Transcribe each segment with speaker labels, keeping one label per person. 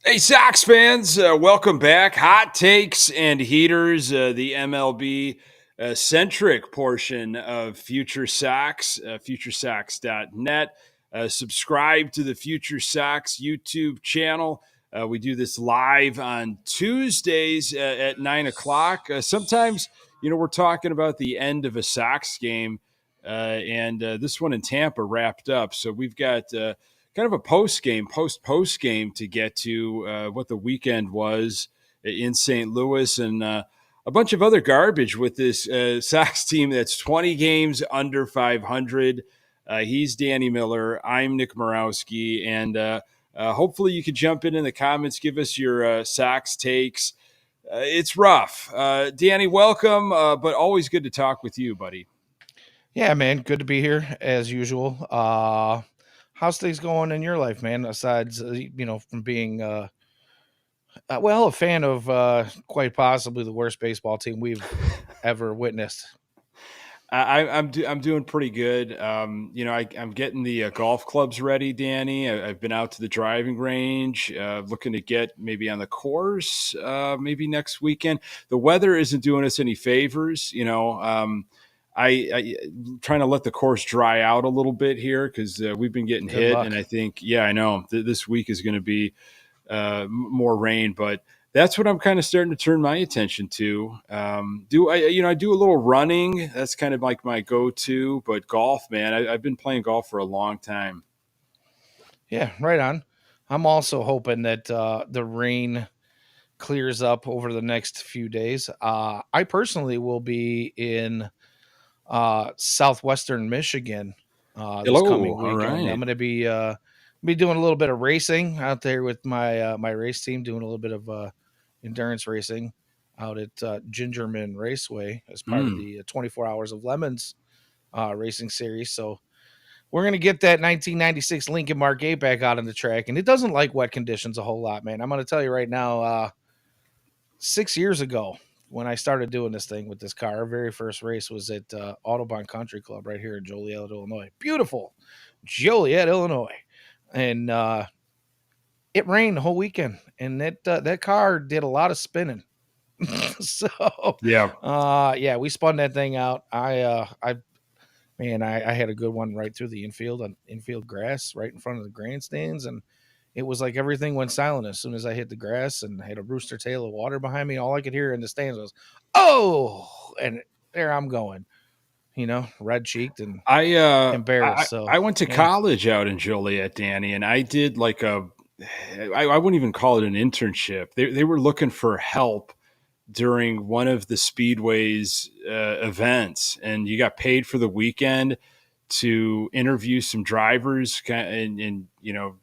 Speaker 1: Hey, Sox fans, welcome back. Hot takes and heaters, the MLB centric portion of Future Sox, FutureSox.net. Subscribe to the Future Sox YouTube channel. We do this live on Tuesdays at 9 o'clock. Sometimes, we're talking about the end of a Sox game, and this one in Tampa wrapped up. So we've got kind of a post game to get to what the weekend was in St. Louis and a bunch of other garbage with this Sox team that's 20 games under 500. He's Danny Miller. I'm Nick Murawski. And hopefully you could jump in the comments, give us your Sox takes. It's rough. Danny, welcome, but always good to talk with you, buddy.
Speaker 2: Yeah, man. Good to be here as usual. How's things going in your life, man? Aside, from being, a fan of quite possibly the worst baseball team we've ever witnessed.
Speaker 1: I'm doing pretty good. I'm getting the golf clubs ready, Danny. I've been out to the driving range, looking to get maybe on the course, maybe next weekend. The weather isn't doing us any favors, I trying to let the course dry out a little bit here because we've been getting
Speaker 2: Good
Speaker 1: hit, and
Speaker 2: luck.
Speaker 1: I think, yeah, I know this week is going to be more rain, but that's what I'm kind of starting to turn my attention to. I do a little running. That's kind of like my go-to, but golf, man, I've been playing golf for a long time.
Speaker 2: Yeah, right on. I'm also hoping that the rain clears up over the next few days. I personally will be in southwestern Michigan this
Speaker 1: Hello.
Speaker 2: coming
Speaker 1: All
Speaker 2: weekend. I'm
Speaker 1: right.
Speaker 2: going to be doing a little bit of racing out there with my race team, doing a little bit of endurance racing out at Gingerman Raceway as part of
Speaker 1: Mm.
Speaker 2: the 24 Hours of Lemons racing series. So we're going to get that 1996 Lincoln Mark 8 back out on the track, and it doesn't like wet conditions a whole lot, man. I'm going to tell you right now. 6 years ago, when I started doing this thing with this car, our very first race was at Autobahn Country Club right here in Joliet, Illinois. Beautiful Joliet, Illinois. And it rained the whole weekend, and that car did a lot of spinning. So,
Speaker 1: Yeah.
Speaker 2: yeah, we spun that thing out. I had a good one right through the infield on infield grass, right in front of the grandstands, and it was like everything went silent as soon as I hit the grass, and I had a rooster tail of water behind me. All I could hear in the stands was, "Oh!" And there I'm going, red cheeked and
Speaker 1: I uh
Speaker 2: embarrassed. So
Speaker 1: I went to
Speaker 2: yeah,
Speaker 1: college out in Joliet, Danny, and I did like I wouldn't even call it an internship. They were looking for help during one of the speedways events, and you got paid for the weekend to interview some drivers and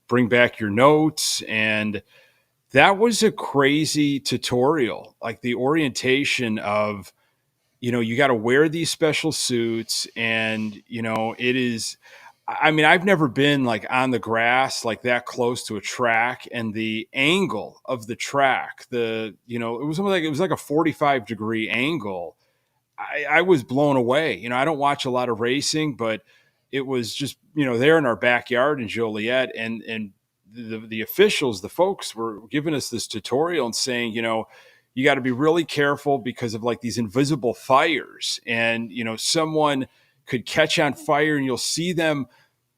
Speaker 1: bring back your notes. And that was a crazy tutorial, like the orientation of, you got to wear these special suits, and it is, I mean, I've never been like on the grass like that close to a track, and the angle of the track, it was like a 45-degree angle. I was blown away. I don't watch a lot of racing, but it was just, there in our backyard in Joliet, and the officials, the folks were giving us this tutorial and saying, you got to be really careful because of like these invisible fires, and someone could catch on fire and you'll see them,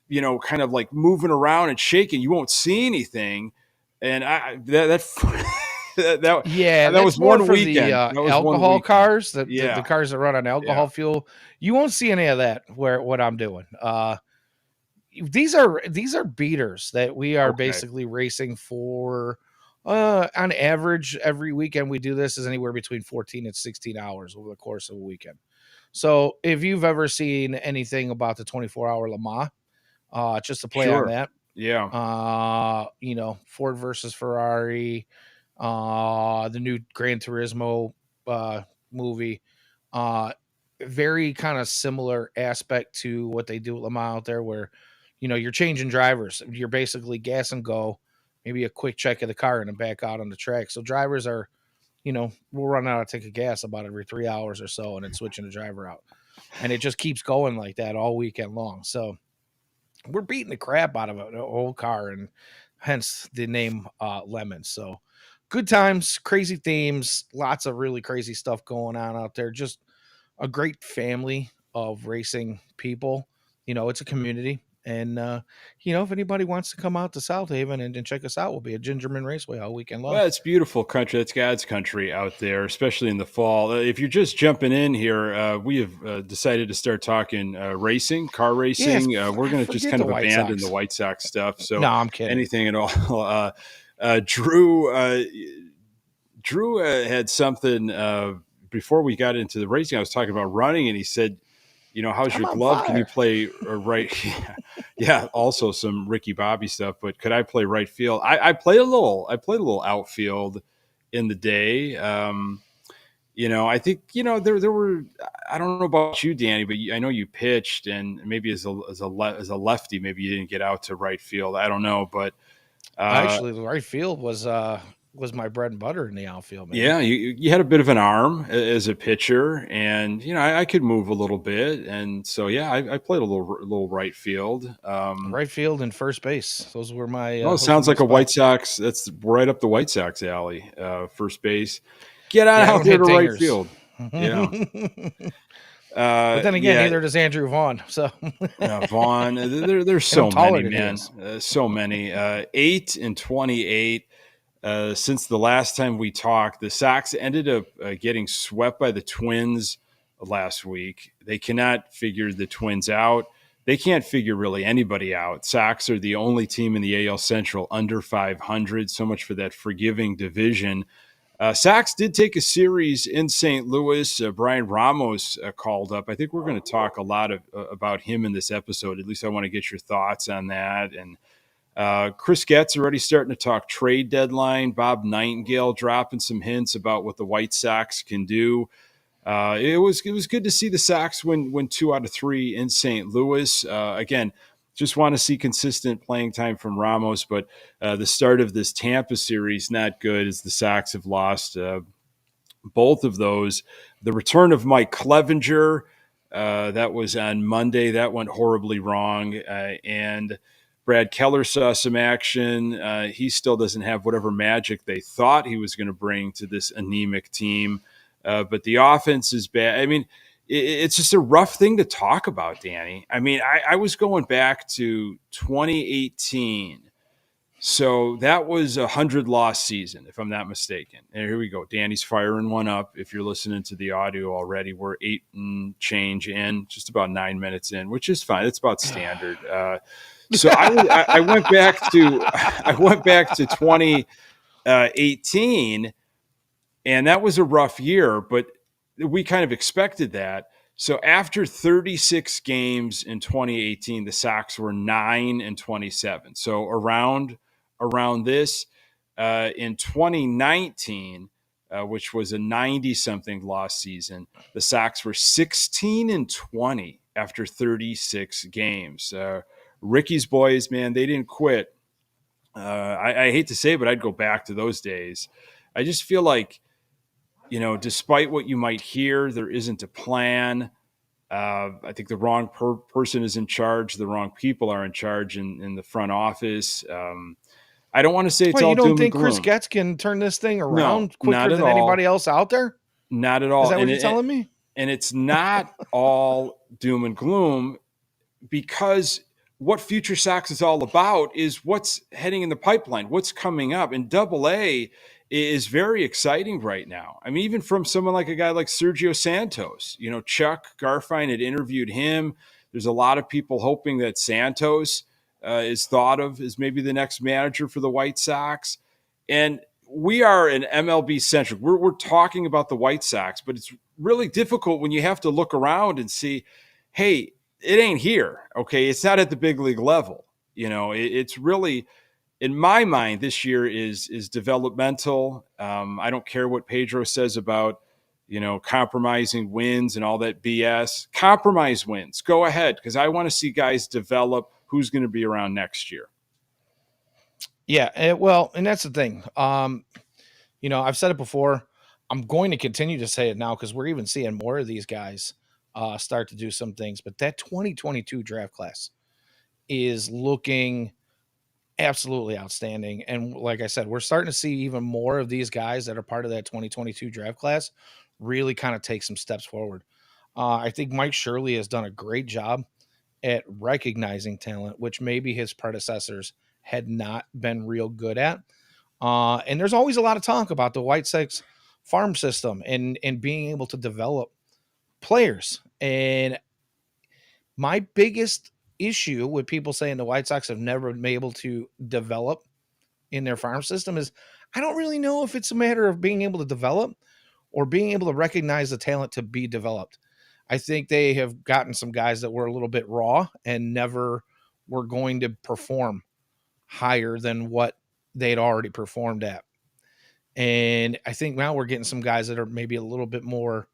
Speaker 1: kind of like moving around and shaking. You won't see anything, and I that
Speaker 2: yeah,
Speaker 1: that
Speaker 2: that's
Speaker 1: was
Speaker 2: more
Speaker 1: one
Speaker 2: for the
Speaker 1: weekend. That was one
Speaker 2: alcohol
Speaker 1: weekend.
Speaker 2: cars, the
Speaker 1: Yeah,
Speaker 2: cars that run on
Speaker 1: yeah,
Speaker 2: alcohol fuel. You won't see any of that where what I'm doing. These are beaters that we are
Speaker 1: okay,
Speaker 2: basically racing for. On average, every weekend we do this is anywhere between 14 and 16 hours over the course of a weekend. So if you've ever seen anything about the 24-hour Le Mans, just to play on
Speaker 1: sure,
Speaker 2: that,
Speaker 1: yeah,
Speaker 2: Ford versus Ferrari, the new Gran Turismo movie, uh, very kind of similar aspect to what they do at Le Mans out there, where you're changing drivers. You're basically gas and go, maybe a quick check of the car and then back out on the track. So drivers are, we'll run out of tank of gas about every 3 hours or so, and then switching the driver out, and it just keeps going like that all weekend long. So we're beating the crap out of an old car, and hence the name Lemons. So good times, crazy themes, lots of really crazy stuff going on out there. Just a great family of racing people. It's a community. And, if anybody wants to come out to South Haven and check us out, we'll be at Gingerman Raceway all weekend long.
Speaker 1: Well, it's beautiful country. It's God's country out there, especially in the fall. If you're just jumping in here, we have decided to start talking racing, car
Speaker 2: Yes,
Speaker 1: racing. We're going to just
Speaker 2: forget
Speaker 1: kind
Speaker 2: the
Speaker 1: of
Speaker 2: White
Speaker 1: abandon
Speaker 2: Sox.
Speaker 1: the White Sox stuff. So
Speaker 2: No, I'm kidding.
Speaker 1: anything at all. Drew had something before we got into the racing. I was talking about running, and he said, how's
Speaker 2: I'm
Speaker 1: your
Speaker 2: on
Speaker 1: glove? Can you
Speaker 2: fire.
Speaker 1: play right? Yeah, also some Ricky Bobby stuff. But could I play right field? I played a little. I played a little outfield in the day. I think there were. I don't know about you, Danny, but I know you pitched, and maybe as a lefty, maybe you didn't get out to right field. I don't know, but
Speaker 2: Actually, the right field was my bread and butter in the outfield, man.
Speaker 1: yeah, you had a bit of an arm as a pitcher, and I could move a little bit, and so yeah, I played a little right field.
Speaker 2: Right field and first base. Those were my
Speaker 1: Well, it
Speaker 2: those were
Speaker 1: sounds
Speaker 2: my
Speaker 1: like a White
Speaker 2: spots.
Speaker 1: Sox. That's right up the White Sox alley. First base, get on
Speaker 2: Yeah, I
Speaker 1: out
Speaker 2: don't
Speaker 1: there
Speaker 2: hit
Speaker 1: to right
Speaker 2: dingers.
Speaker 1: field. Yeah,
Speaker 2: But then again,
Speaker 1: yeah.
Speaker 2: neither does Andrew Vaughn. So
Speaker 1: Vaughn, there's
Speaker 2: and I'm
Speaker 1: so
Speaker 2: taller
Speaker 1: many,
Speaker 2: than he
Speaker 1: man.
Speaker 2: is.
Speaker 1: So many. 8-28. Since the last time we talked, the Sox ended up getting swept by the Twins last week. They cannot figure the Twins out. They can't figure really anybody out. Sox are the only team in the AL Central under 500. So much for that forgiving division. Sox did take a series in St. Louis. Bryan Ramos called up. I think we're going to talk a lot about him in this episode. At least I want to get your thoughts on that. And Chris Getz already starting to talk trade deadline. Bob Nightingale dropping some hints about what the White Sox can do. It was good to see the Sox win 2 out of 3 in St. Louis. Again, just want to see consistent playing time from Ramos, but the start of this Tampa series not good as the Sox have lost both of those. The return of Mike Clevenger, that was on Monday. That went horribly wrong. And Brad Keller saw some action. He still doesn't have whatever magic they thought he was going to bring to this anemic team. But the offense is bad. I mean, it's just a rough thing to talk about, Danny. I mean, I was going back to 2018. So that was 100-loss season, if I'm not mistaken. And here we go. Danny's firing one up. If you're listening to the audio already, we're 8 and change in, just about 9 minutes in, which is fine. It's about standard. So I went back to 2018, and that was a rough year, but we kind of expected that. So after 36 games in 2018, the Sox were 9 and 27. So around this in 2019, which was a 90-something loss season, the Sox were 16 and 20 after 36 games. Ricky's boys, man, they didn't quit. I hate to say it, but I'd go back to those days. I just feel like, despite what you might hear, there isn't a plan. I think the wrong person is in charge. The wrong people are in charge in the front office. I don't want to say it's
Speaker 2: Wait,
Speaker 1: all
Speaker 2: you don't
Speaker 1: doom and
Speaker 2: think Chris
Speaker 1: gloom.
Speaker 2: Getz can turn this thing
Speaker 1: No,
Speaker 2: around quicker
Speaker 1: not at
Speaker 2: than anybody
Speaker 1: all.
Speaker 2: else out there?
Speaker 1: Not at
Speaker 2: Is
Speaker 1: all.
Speaker 2: that what you're telling me?
Speaker 1: And it's not all doom and gloom, because what FutureSox is all about is what's heading in the pipeline, what's coming up. And Double A is very exciting right now. I mean, even from someone like a guy like Sergio Santos, Chuck Garfien had interviewed him. There's a lot of people hoping that Santos is thought of as maybe the next manager for the White Sox. And we are an MLB centric. We're talking about the White Sox, but it's really difficult when you have to look around and see, hey, it ain't here. Okay. It's not at the big league level. It's really, in my mind, this year is developmental. I don't care what Pedro says about, compromising wins and all that BS. Compromise wins. Go ahead, because I want to see guys develop who's going to be around next year.
Speaker 2: Yeah, well, and that's the thing. I've said it before. I'm going to continue to say it now because we're even seeing more of these guys start to do some things. But that 2022 draft class is looking absolutely outstanding. And like I said, we're starting to see even more of these guys that are part of that 2022 draft class really kind of take some steps forward. I think Mike Shirley has done a great job at recognizing talent, which maybe his predecessors had not been real good at. And there's always a lot of talk about the White Sox farm system and being able to develop players. And my biggest issue with people saying the White Sox have never been able to develop in their farm system is I don't really know if it's a matter of being able to develop or being able to recognize the talent to be developed. I think they have gotten some guys that were a little bit raw and never were going to perform higher than what they'd already performed at. And I think now we're getting some guys that are maybe a little bit more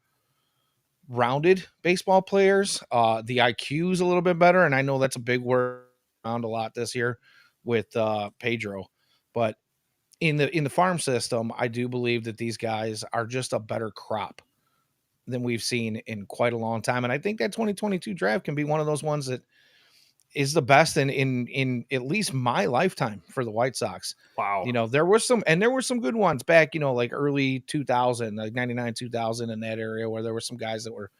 Speaker 2: rounded baseball players. The IQ is a little bit better, and I know that's a big word around a lot this year with Pedro. But in the farm system, I do believe that these guys are just a better crop than we've seen in quite a long time. And I think that 2022 draft can be one of those ones that is the best in at least my lifetime for the White Sox.
Speaker 1: Wow.
Speaker 2: There were some good ones back, like early 2000, like 99, 2000 in that area where there were some guys that were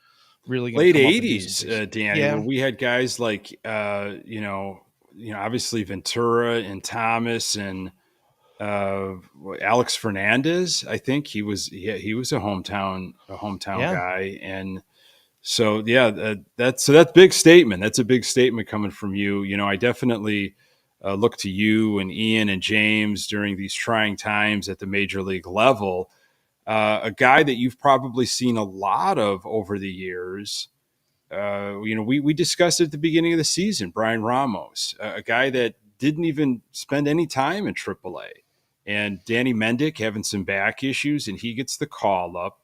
Speaker 2: really going to
Speaker 1: Late
Speaker 2: come up and do some
Speaker 1: '80s,
Speaker 2: things.
Speaker 1: Danny, where
Speaker 2: Yeah.
Speaker 1: we had guys like obviously Ventura and Thomas and uh, Alex Fernandez. I think he was a hometown
Speaker 2: Yeah.
Speaker 1: guy, and so yeah, that's big statement. That's a big statement coming from you. I definitely look to you and Ian and James during these trying times at the major league level. A guy that you've probably seen a lot of over the years. We discussed at the beginning of the season, Bryan Ramos, a guy that didn't even spend any time in AAA, and Danny Mendick having some back issues, and he gets the call up.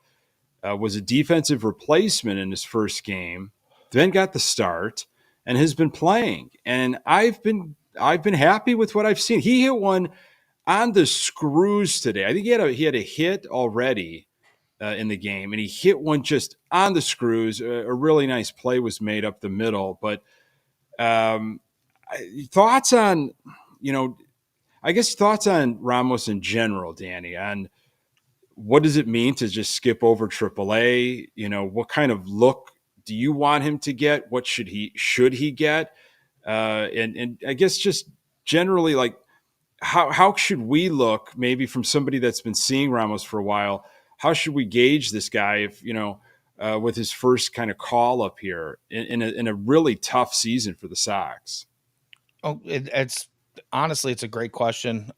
Speaker 1: Was a defensive replacement in his first game, then got the start, and has been playing. And I've been happy with what I've seen. He hit one on the screws today. I think he had a hit already in the game, and he hit one just on the screws. A really nice play was made up the middle. But um, thoughts on, you know, I guess thoughts on Ramos in general, Danny, on what does it mean to just skip over AAA? What kind of look do you want him to get? What should he get? And I guess just generally, like, how should we look maybe from somebody that's been seeing Ramos for a while? How should we gauge this guy if with his first kind of call up here in a really tough season for the Sox?
Speaker 2: Oh, it's honestly, it's a great question.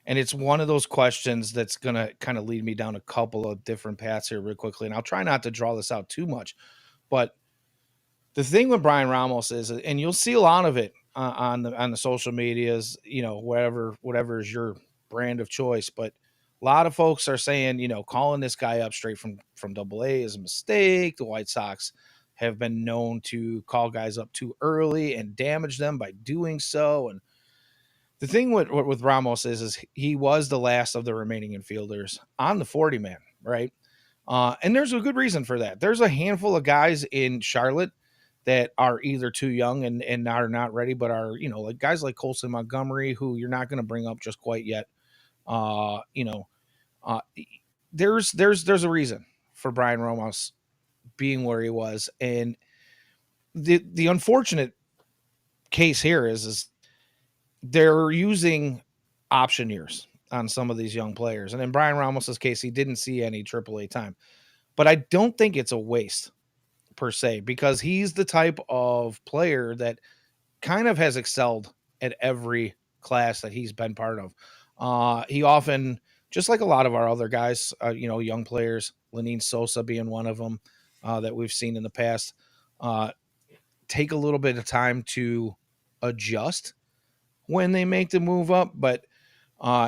Speaker 2: And it's one of those questions that's going to kind of lead me down a couple of different paths here real quickly. And I'll try not to draw this out too much, but the thing with Bryan Ramos is, and you'll see a lot of it on the social medias, whatever is your brand of choice. But a lot of folks are saying, calling this guy up straight from Double A is a mistake. The White Sox have been known to call guys up too early and damage them by doing so. And the thing with Ramos is he was the last of the remaining infielders on the 40 man, right? And there's a good reason for that. There's a handful of guys in Charlotte that are either too young and are not ready, but are, like guys like Colson Montgomery, who you're not going to bring up just quite yet. Uh, you know, uh, there's a reason for Bryan Ramos being where he was. And the unfortunate case here is they're using option years on some of these young players. And in Bryan Ramos's case, he didn't see any AAA time. But I don't think it's a waste per se, because he's the type of player that kind of has excelled at every class that he's been part of. He often, just like a lot of our other guys, young players, Lenine Sosa being one of them that we've seen in the past, uh, take a little bit of time to adjust when they make the move up. But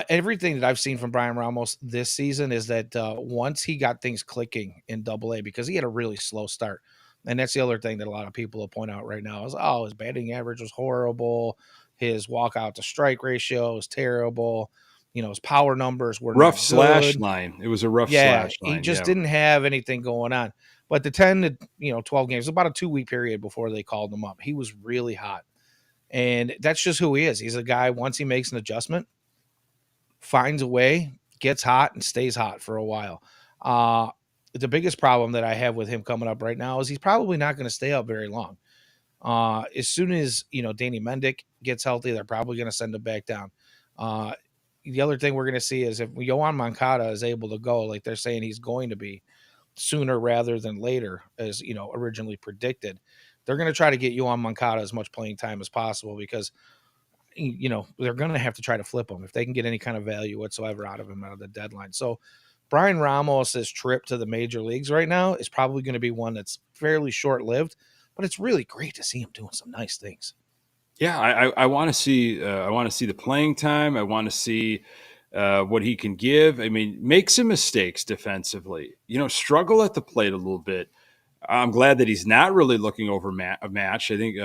Speaker 2: everything that I've seen from Bryan Ramos this season is that once he got things clicking in Double A, because he had a really slow start, and that's the other thing that a lot of people will point out right now is, his batting average was horrible, his walkout to strike ratio was terrible, his power numbers were
Speaker 1: Rough
Speaker 2: not
Speaker 1: slash
Speaker 2: good.
Speaker 1: line. It was a rough
Speaker 2: Yeah,
Speaker 1: slash
Speaker 2: he
Speaker 1: line.
Speaker 2: just
Speaker 1: Yeah.
Speaker 2: didn't have anything going on. But the 10 to 12 games, about a 2-week period before they called him up, he was really hot. And that's just who he is. He's a guy, once he makes an adjustment, finds a way, gets hot, and stays hot for a while. The biggest problem that I have with him coming up right now is he's probably not going to stay up very long. As soon as Danny Mendick gets healthy, they're probably going to send him back down. The other thing we're going to see is if Yohan Moncada is able to go, like they're saying he's going to be sooner rather than later, as originally predicted, they're going to try to get Yohan Moncada as much playing time as possible because they're going to have to try to flip him if they can get any kind of value whatsoever out of him out of the deadline. So Bryan Ramos' trip to the major leagues right now is probably going to be one that's fairly short lived, but it's really great to see him doing some nice things.
Speaker 1: Yeah, I want to see the playing time. I want to see what he can give. I mean, make some mistakes defensively. Struggle at the plate a little bit. I'm glad that he's not really looking over a match. I think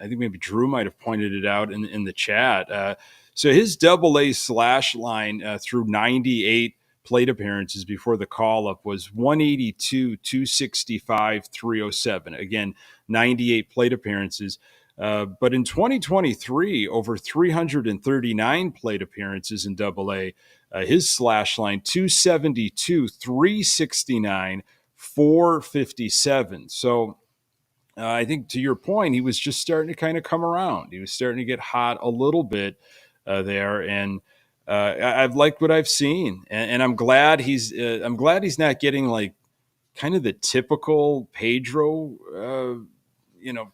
Speaker 1: maybe Drew might have pointed it out in the chat. So his AA slash line through 98 plate appearances before the call up was 182, 265, 307. Again, 98 plate appearances. But in 2023, over 339 plate appearances in AA, his slash line 272, 369, 457. So I think to your point, he was just starting to kind of come around. He was starting to get hot a little bit there, and I've liked what I've seen, and I'm glad he's not getting like kind of the typical Pedro.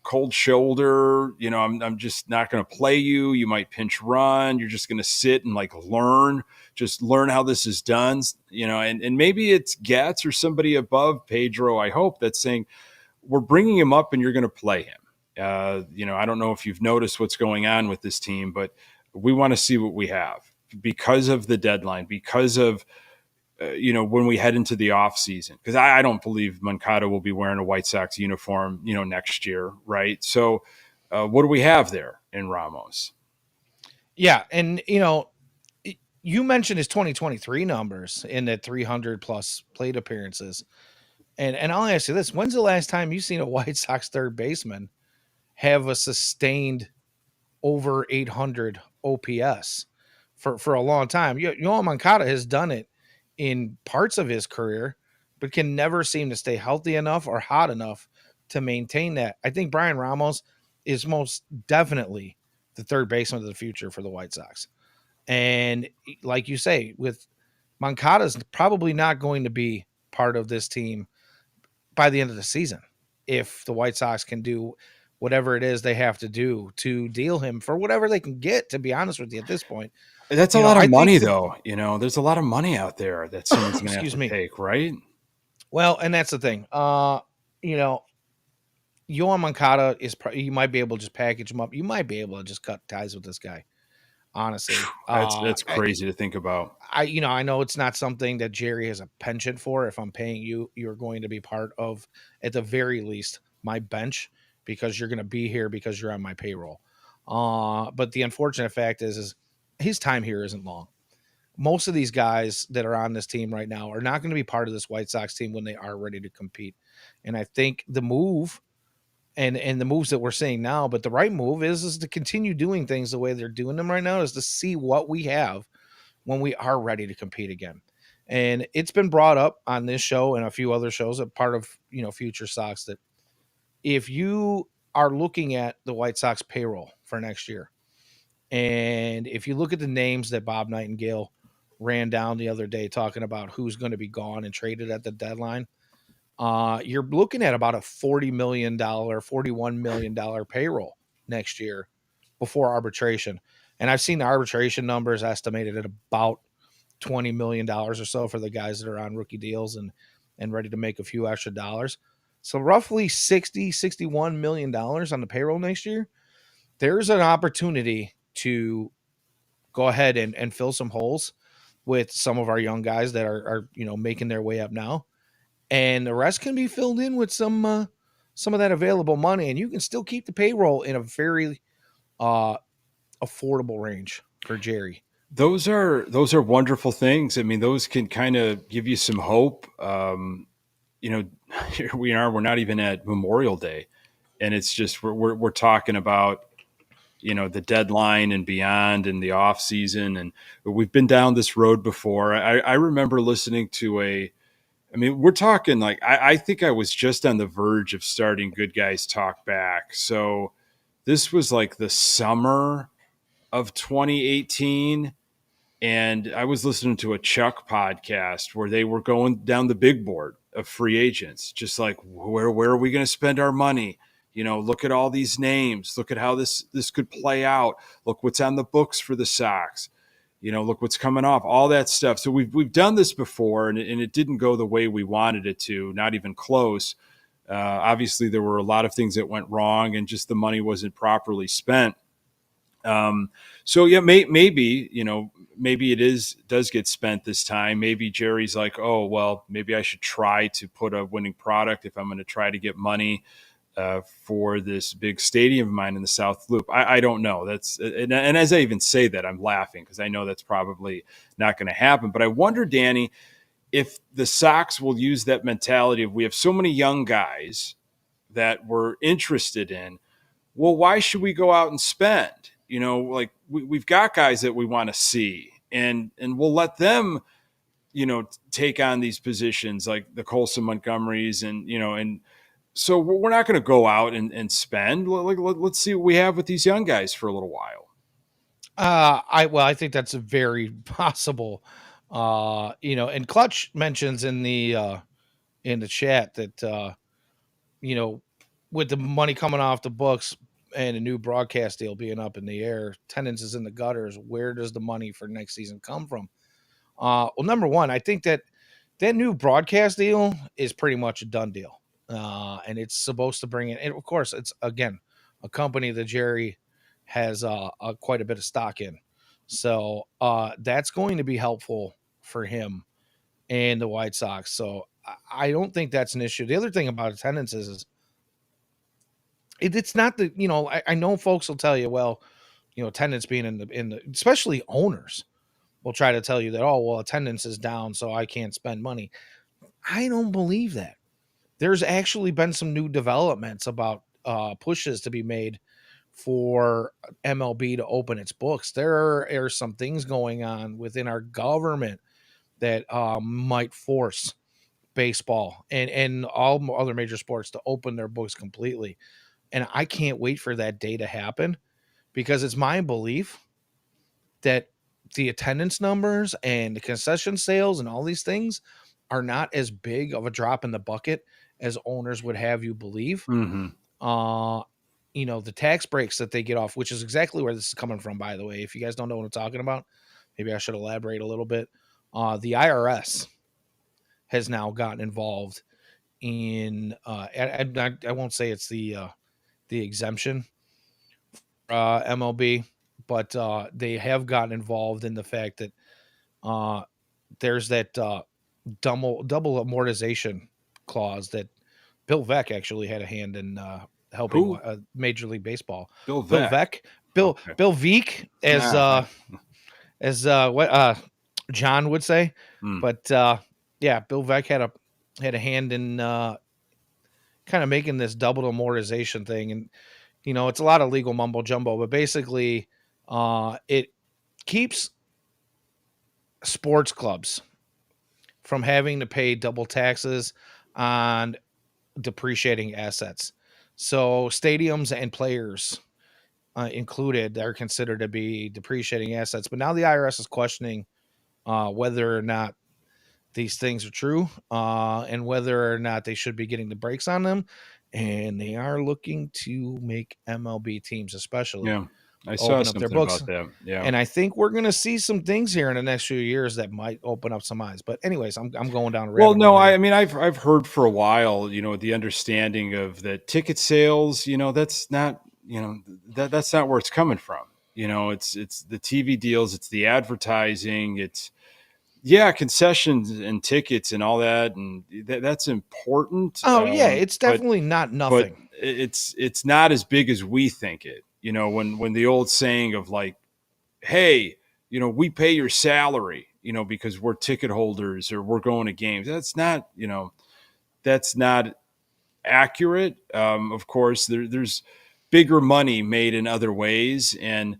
Speaker 1: Cold shoulder. I'm just not going to play you. You might pinch run. You're just going to sit and like just learn how this is done. And maybe it's Gatz or somebody above Pedro. I hope that's saying we're bringing him up and you're going to play him. I don't know if you've noticed what's going on with this team, but we want to see what we have because of the deadline, because of when we head into the off season, because I don't believe Moncada will be wearing a White Sox uniform, next year. Right. So what do we have there in Ramos?
Speaker 2: Yeah. And, you mentioned his 2023 numbers in the 300 plus plate appearances. And I'll ask you this: when's the last time you've seen a White Sox third baseman have a sustained over 800 OPS for a long time? Yohan Moncada has done it in parts of his career, but can never seem to stay healthy enough or hot enough to maintain that. I think Bryan Ramos is most definitely the third baseman of the future for the White Sox. And like you say, with Moncada's probably not going to be part of this team by the end of the season if the White Sox can do whatever it is they have to do to deal him for whatever they can get, to be honest with you at this point.
Speaker 1: That's a lot of money, though. There's a lot of money out there that someone's going to have to take, right?
Speaker 2: Well, and that's the thing. Yohan Moncada you might be able to just package him up. You might be able to just cut ties with this guy. Honestly,
Speaker 1: that's crazy to think about.
Speaker 2: I know it's not something that Jerry has a penchant for. If I'm paying you, you're going to be part of, at the very least, my bench because you're going to be here because you're on my payroll. But the unfortunate fact is his time here isn't long. Most of these guys that are on this team right now are not going to be part of this White Sox team when they are ready to compete. And I think the move and the moves that we're seeing now, but the right move is to continue doing things the way they're doing them right now, is to see what we have when we are ready to compete again. And it's been brought up on this show and a few other shows, a part of FutureSox, that if you are looking at the White Sox payroll for next year, and if you look at the names that Bob Nightingale ran down the other day talking about who's going to be gone and traded at the deadline, you're looking at about a $40 million, $41 million payroll next year before arbitration. And I've seen the arbitration numbers estimated at about $20 million or so for the guys that are on rookie deals and ready to make a few extra dollars. So roughly $61 million on the payroll next year. There's an opportunity to go ahead and fill some holes with some of our young guys that are making their way up now. And the rest can be filled in with some of that available money, and you can still keep the payroll in a very affordable range for Jerry.
Speaker 1: Those are wonderful things. I mean, those can kind of give you some hope. Here we are. We're not even at Memorial Day, and it's just we're talking about the deadline and beyond and the off season. And we've been down this road before. I remember listening to we're talking like, I think I was just on the verge of starting Good Guys Talk Back. So this was like the summer of 2018. And I was listening to a Chuck podcast where they were going down the big board of free agents, just like where are we going to spend our money? Look at all these names. Look at how this could play out. Look what's on the books for the Sox. Look what's coming off. All that stuff. So we've done this before, and it didn't go the way we wanted it to. Not even close. Obviously, there were a lot of things that went wrong, and just the money wasn't properly spent. So yeah, maybe maybe does get spent this time. Maybe Jerry's like, oh well, maybe I should try to put a winning product if I'm going to try to get money for this big stadium of mine in the South Loop. I don't know. And as I even say that, I'm laughing because I know that's probably not going to happen. But I wonder, Danny, if the Sox will use that mentality of we have so many young guys that we're interested in. Well, why should we go out and spend? Like we've got guys that we want to see, and we'll let them, take on these positions like the Colson Montgomerys, and so we're not going to go out and spend. Let's see what we have with these young guys for a little while.
Speaker 2: I think that's very possible. And Clutch mentions in the chat that with the money coming off the books and a new broadcast deal being up in the air, attendance is in the gutters. Where does the money for next season come from? Well, number one, I think that new broadcast deal is pretty much a done deal. And it's supposed to bring in, and of course, it's again a company that Jerry has quite a bit of stock in. So that's going to be helpful for him and the White Sox. So I don't think that's an issue. The other thing about attendance is it's not the, I know folks will tell you, well, attendance being in the, especially owners will try to tell you that, oh, well, attendance is down, so I can't spend money. I don't believe that. There's actually been some new developments about pushes to be made for MLB to open its books. There are some things going on within our government that might force baseball and all other major sports to open their books completely. And I can't wait for that day to happen, because it's my belief that the attendance numbers and the concession sales and all these things are not as big of a drop in the bucket as owners would have you believe.
Speaker 1: Mm-hmm.
Speaker 2: The tax breaks that they get off, which is exactly where this is coming from, by the way. If you guys don't know what I'm talking about, maybe I should elaborate a little bit. The IRS has now gotten involved in, I won't say it's the exemption MLB, but they have gotten involved in the fact that there's that double amortization clause that Bill Veeck actually had a hand in helping Major League Baseball.
Speaker 1: Bill Veeck.
Speaker 2: Bill Veeck, as what John would say. But yeah, Bill Veeck had a hand in kind of making this double amortization thing. And it's a lot of legal mumbo jumbo, but basically it keeps sports clubs from having to pay double taxes on depreciating assets. So stadiums and players included are considered to be depreciating assets. But now the IRS is questioning whether or not these things are true and whether or not they should be getting the brakes on them. And they are looking to make MLB teams, especially,
Speaker 1: I saw something
Speaker 2: their books
Speaker 1: about that. Yeah,
Speaker 2: and I think we're going to see some things here in the next few years that might open up some eyes. But anyways, I'm going down.
Speaker 1: Well, no, I've heard for a while, the understanding of the ticket sales. That's not, that's not where it's coming from. It's the TV deals, it's the advertising, it's concessions and tickets and all that, and that's important.
Speaker 2: Oh yeah, it's definitely not nothing.
Speaker 1: But it's not as big as we think it. When the old saying of like, hey, we pay your salary, because we're ticket holders or we're going to games. That's not accurate. Of course, there's bigger money made in other ways. And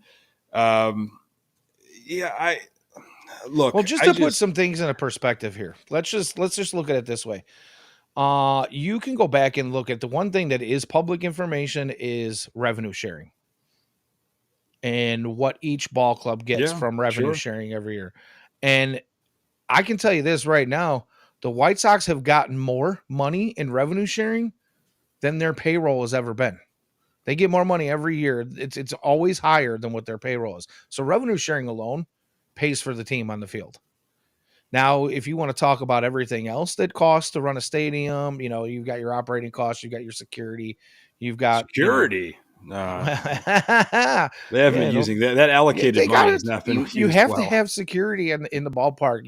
Speaker 1: um, yeah, I
Speaker 2: Well,
Speaker 1: look,
Speaker 2: just
Speaker 1: I
Speaker 2: to put
Speaker 1: just
Speaker 2: some things in a perspective here, let's just look at it this way. You can go back and look at the one thing that is public information is revenue sharing and what each ball club gets
Speaker 1: yeah,
Speaker 2: from revenue
Speaker 1: sure,
Speaker 2: sharing every year. And I can tell you this right now, the White Sox have gotten more money in revenue sharing than their payroll has ever been. They get more money every year. It's always higher than what their payroll is. So revenue sharing alone pays for the team on the field. Now, if you want to talk about everything else that costs to run a stadium, you've got your operating costs, you've got your security, you've got,
Speaker 1: security.
Speaker 2: yeah,
Speaker 1: They haven't been using that allocated
Speaker 2: they
Speaker 1: money
Speaker 2: got
Speaker 1: has
Speaker 2: it.
Speaker 1: not been
Speaker 2: You
Speaker 1: used
Speaker 2: have to
Speaker 1: well.
Speaker 2: have security in the ballpark.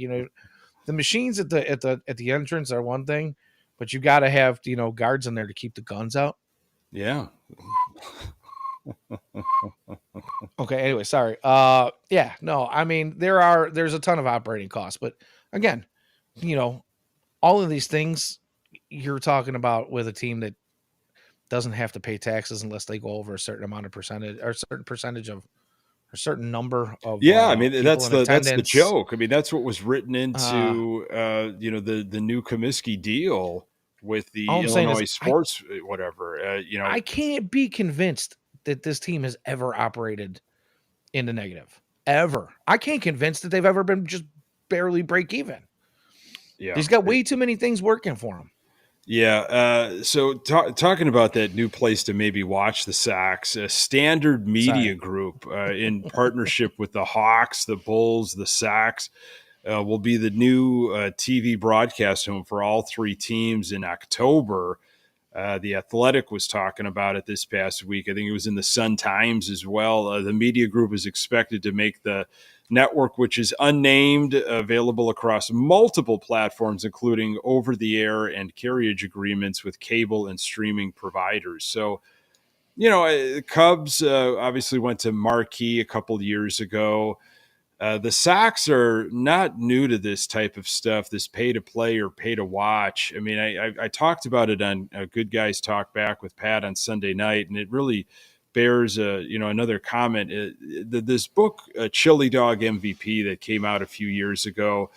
Speaker 2: The machines at the entrance are one thing, but you got to have guards in there to keep the guns out.
Speaker 1: Yeah,
Speaker 2: Okay, anyway, sorry. Yeah, no, I mean there's a ton of operating costs, but again, you know, all of these things you're talking about with a team that doesn't have to pay taxes unless they go over a certain amount of percentage or a certain percentage of a certain number of
Speaker 1: yeah. I mean,
Speaker 2: people in
Speaker 1: that's the
Speaker 2: attendance.
Speaker 1: joke. I mean, that's what was written
Speaker 2: Uh,
Speaker 1: into the new Comiskey deal with
Speaker 2: all
Speaker 1: the
Speaker 2: I'm saying is
Speaker 1: Illinois sports whatever.
Speaker 2: I can't be convinced that this team has ever operated in the negative. Ever. I can't convince that they've ever been just barely break even.
Speaker 1: Yeah.
Speaker 2: He's got way too many things working for him.
Speaker 1: Yeah. So talking about that new place to maybe watch the Sox, Standard Media
Speaker 2: Sorry.
Speaker 1: Group, in partnership with the Hawks, the Bulls, the Sox, will be the new TV broadcast home for all three teams in October. The Athletic was talking about it this past week. I think it was in the Sun Times as well. The media group is expected to make the network, which is unnamed, available across multiple platforms, including over the air and carriage agreements with cable and streaming providers. So, Cubs obviously went to Marquee a couple of years ago. The Sox are not new to this type of stuff, this pay to play or pay to watch. I mean, I talked about it on Good Guys Talk Back with Pat on Sunday night, and it really bears another comment. This book, Chili Dog MVP, that came out a few years ago.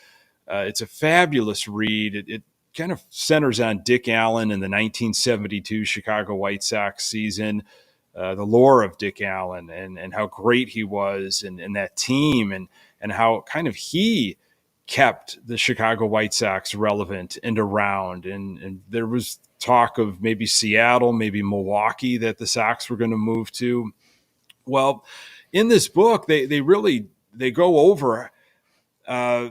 Speaker 1: It's a fabulous read. It kind of centers on Dick Allen in the 1972 Chicago White Sox season, the lore of Dick Allen and how great he was and that team and how kind of he kept the Chicago White Sox relevant and around. And there was talk of maybe Seattle, maybe Milwaukee that the Sox were going to move to. Well, in this book, they really they go over uh,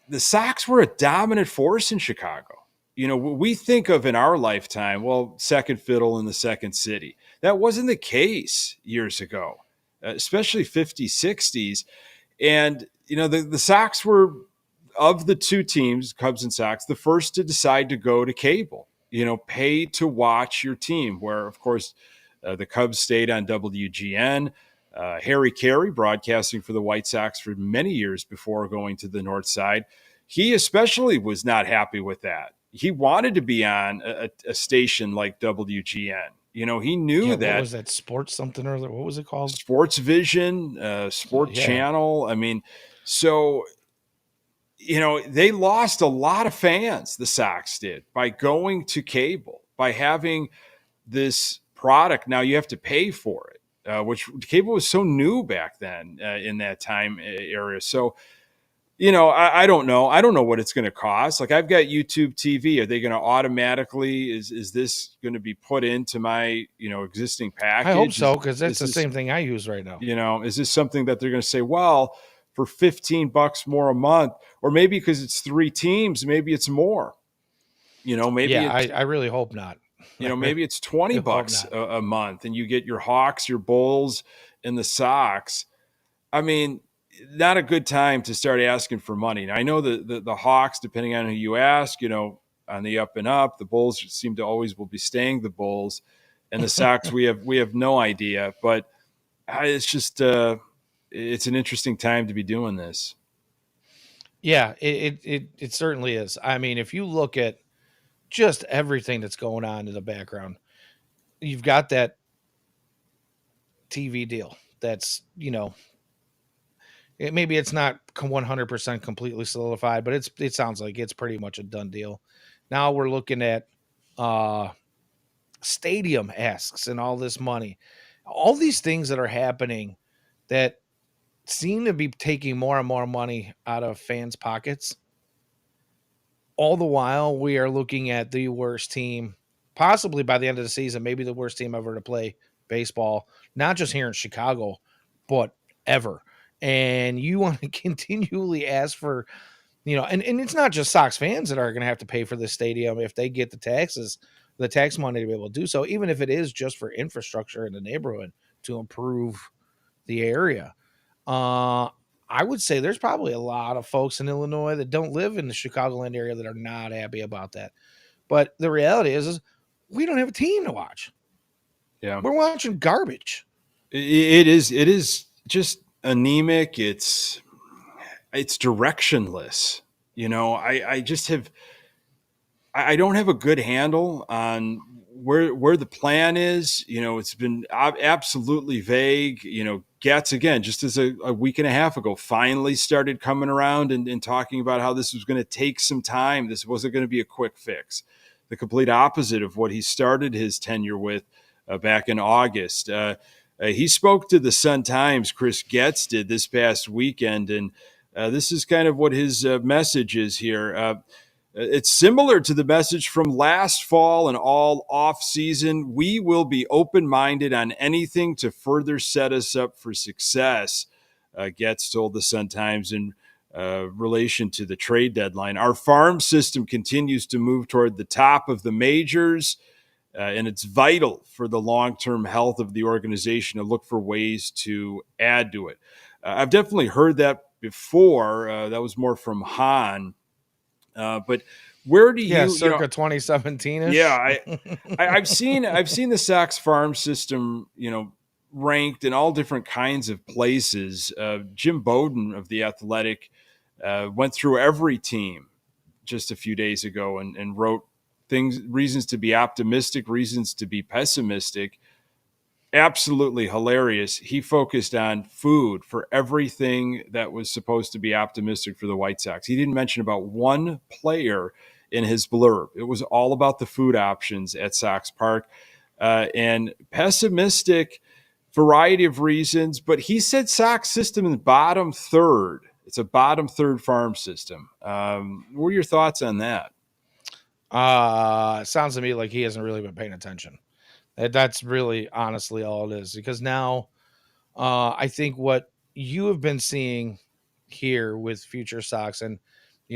Speaker 1: the Sox were a dominant force in Chicago. We think of in our lifetime, well, second fiddle in the second city. That wasn't the case years ago, especially 50s, 60s. And, the Sox were, of the two teams, Cubs and Sox, the first to decide to go to cable, pay to watch your team, where, of course, the Cubs stayed on WGN. Harry Carey, broadcasting for the White Sox for many years before going to the North Side, he especially was not happy with that. He wanted to be on a station like WGN. He knew
Speaker 2: Yeah, what
Speaker 1: that
Speaker 2: was that? Sports something or other? What was it called?
Speaker 1: Sports Vision, Sport
Speaker 2: Yeah.
Speaker 1: Channel. I mean, so they lost a lot of fans. The Sox did by going to cable, by having this product. Now you have to pay for it, which cable was so new back then in that time area. So, I don't know. I don't know what it's going to cost. Like I've got YouTube TV. Are they going to automatically, is this going to be put into my, existing
Speaker 2: I hope
Speaker 1: package?
Speaker 2: so, because that's
Speaker 1: Is
Speaker 2: the
Speaker 1: this,
Speaker 2: same thing I use right now.
Speaker 1: is this something that they're going to say, well, for $15 more a month, or maybe because it's three teams, maybe it's more, maybe
Speaker 2: Yeah,
Speaker 1: it's,
Speaker 2: I really hope not. I really
Speaker 1: maybe it's 20
Speaker 2: hope
Speaker 1: bucks
Speaker 2: not.
Speaker 1: a month and you get your Hawks, your Bulls, and the Sox. I mean, not a good time to start asking for money. Now, I know the Hawks, depending on who you ask, on the up and up, the Bulls seem to always will be staying the Bulls, and the Sox we have no idea. But it's just it's an interesting time to be doing this.
Speaker 2: Yeah, it certainly is. I mean, if you look at just everything that's going on in the background, you've got that TV deal. That's, maybe it's not 100% completely solidified, but it sounds like it's pretty much a done deal. Now we're looking at uh, stadium asks and all this money, all these things that are happening that seem to be taking more and more money out of fans' pockets. All the while, we are looking at the worst team, possibly by the end of the season, maybe the worst team ever to play baseball, not just here in Chicago, but ever. And you want to continually ask for, and it's not just Sox fans that are going to have to pay for this stadium if they get the tax money to be able to do so, even if it is just for infrastructure in the neighborhood to improve the area. I would say there's probably a lot of folks in Illinois that don't live in the Chicagoland area that are not happy about that. But the reality is we don't have a team to watch.
Speaker 1: Yeah,
Speaker 2: We're watching garbage.
Speaker 1: it is just anemic. It's directionless. I just have I don't have a good handle on where the plan is. It's been absolutely vague. Getz, again, just as a week and a half ago, finally started coming around and talking about how this was going to take some time. This wasn't going to be a quick fix. The complete opposite of what he started his tenure with back in August. He spoke to the Sun-Times, Chris Getz did, this past weekend, and this is kind of what his message is here. It's similar to the message from last fall and all off season. We will be open-minded on anything to further set us up for success, Getz told the Sun-Times in relation to the trade deadline. Our farm system continues to move toward the top of the majors, and it's vital for the long-term health of the organization to look for ways to add to it. I've definitely heard that before. That was more from Hahn. But where do
Speaker 2: circa 2017 ish?
Speaker 1: Yeah, I've seen the Sox farm system, ranked in all different kinds of places. Jim Bowden of The Athletic went through every team just a few days ago and wrote reasons to be optimistic, reasons to be pessimistic. Absolutely hilarious. He focused on food for everything that was supposed to be optimistic for the White Sox. He didn't mention about one player in his blurb. It was all about the food options at Sox Park, and pessimistic, variety of reasons. But he said Sox system in the bottom third. It's a bottom third farm system. What are your thoughts on that?
Speaker 2: It sounds to me like he hasn't really been paying attention. That's really honestly all it is, because now I think what you have been seeing here with FutureSox and,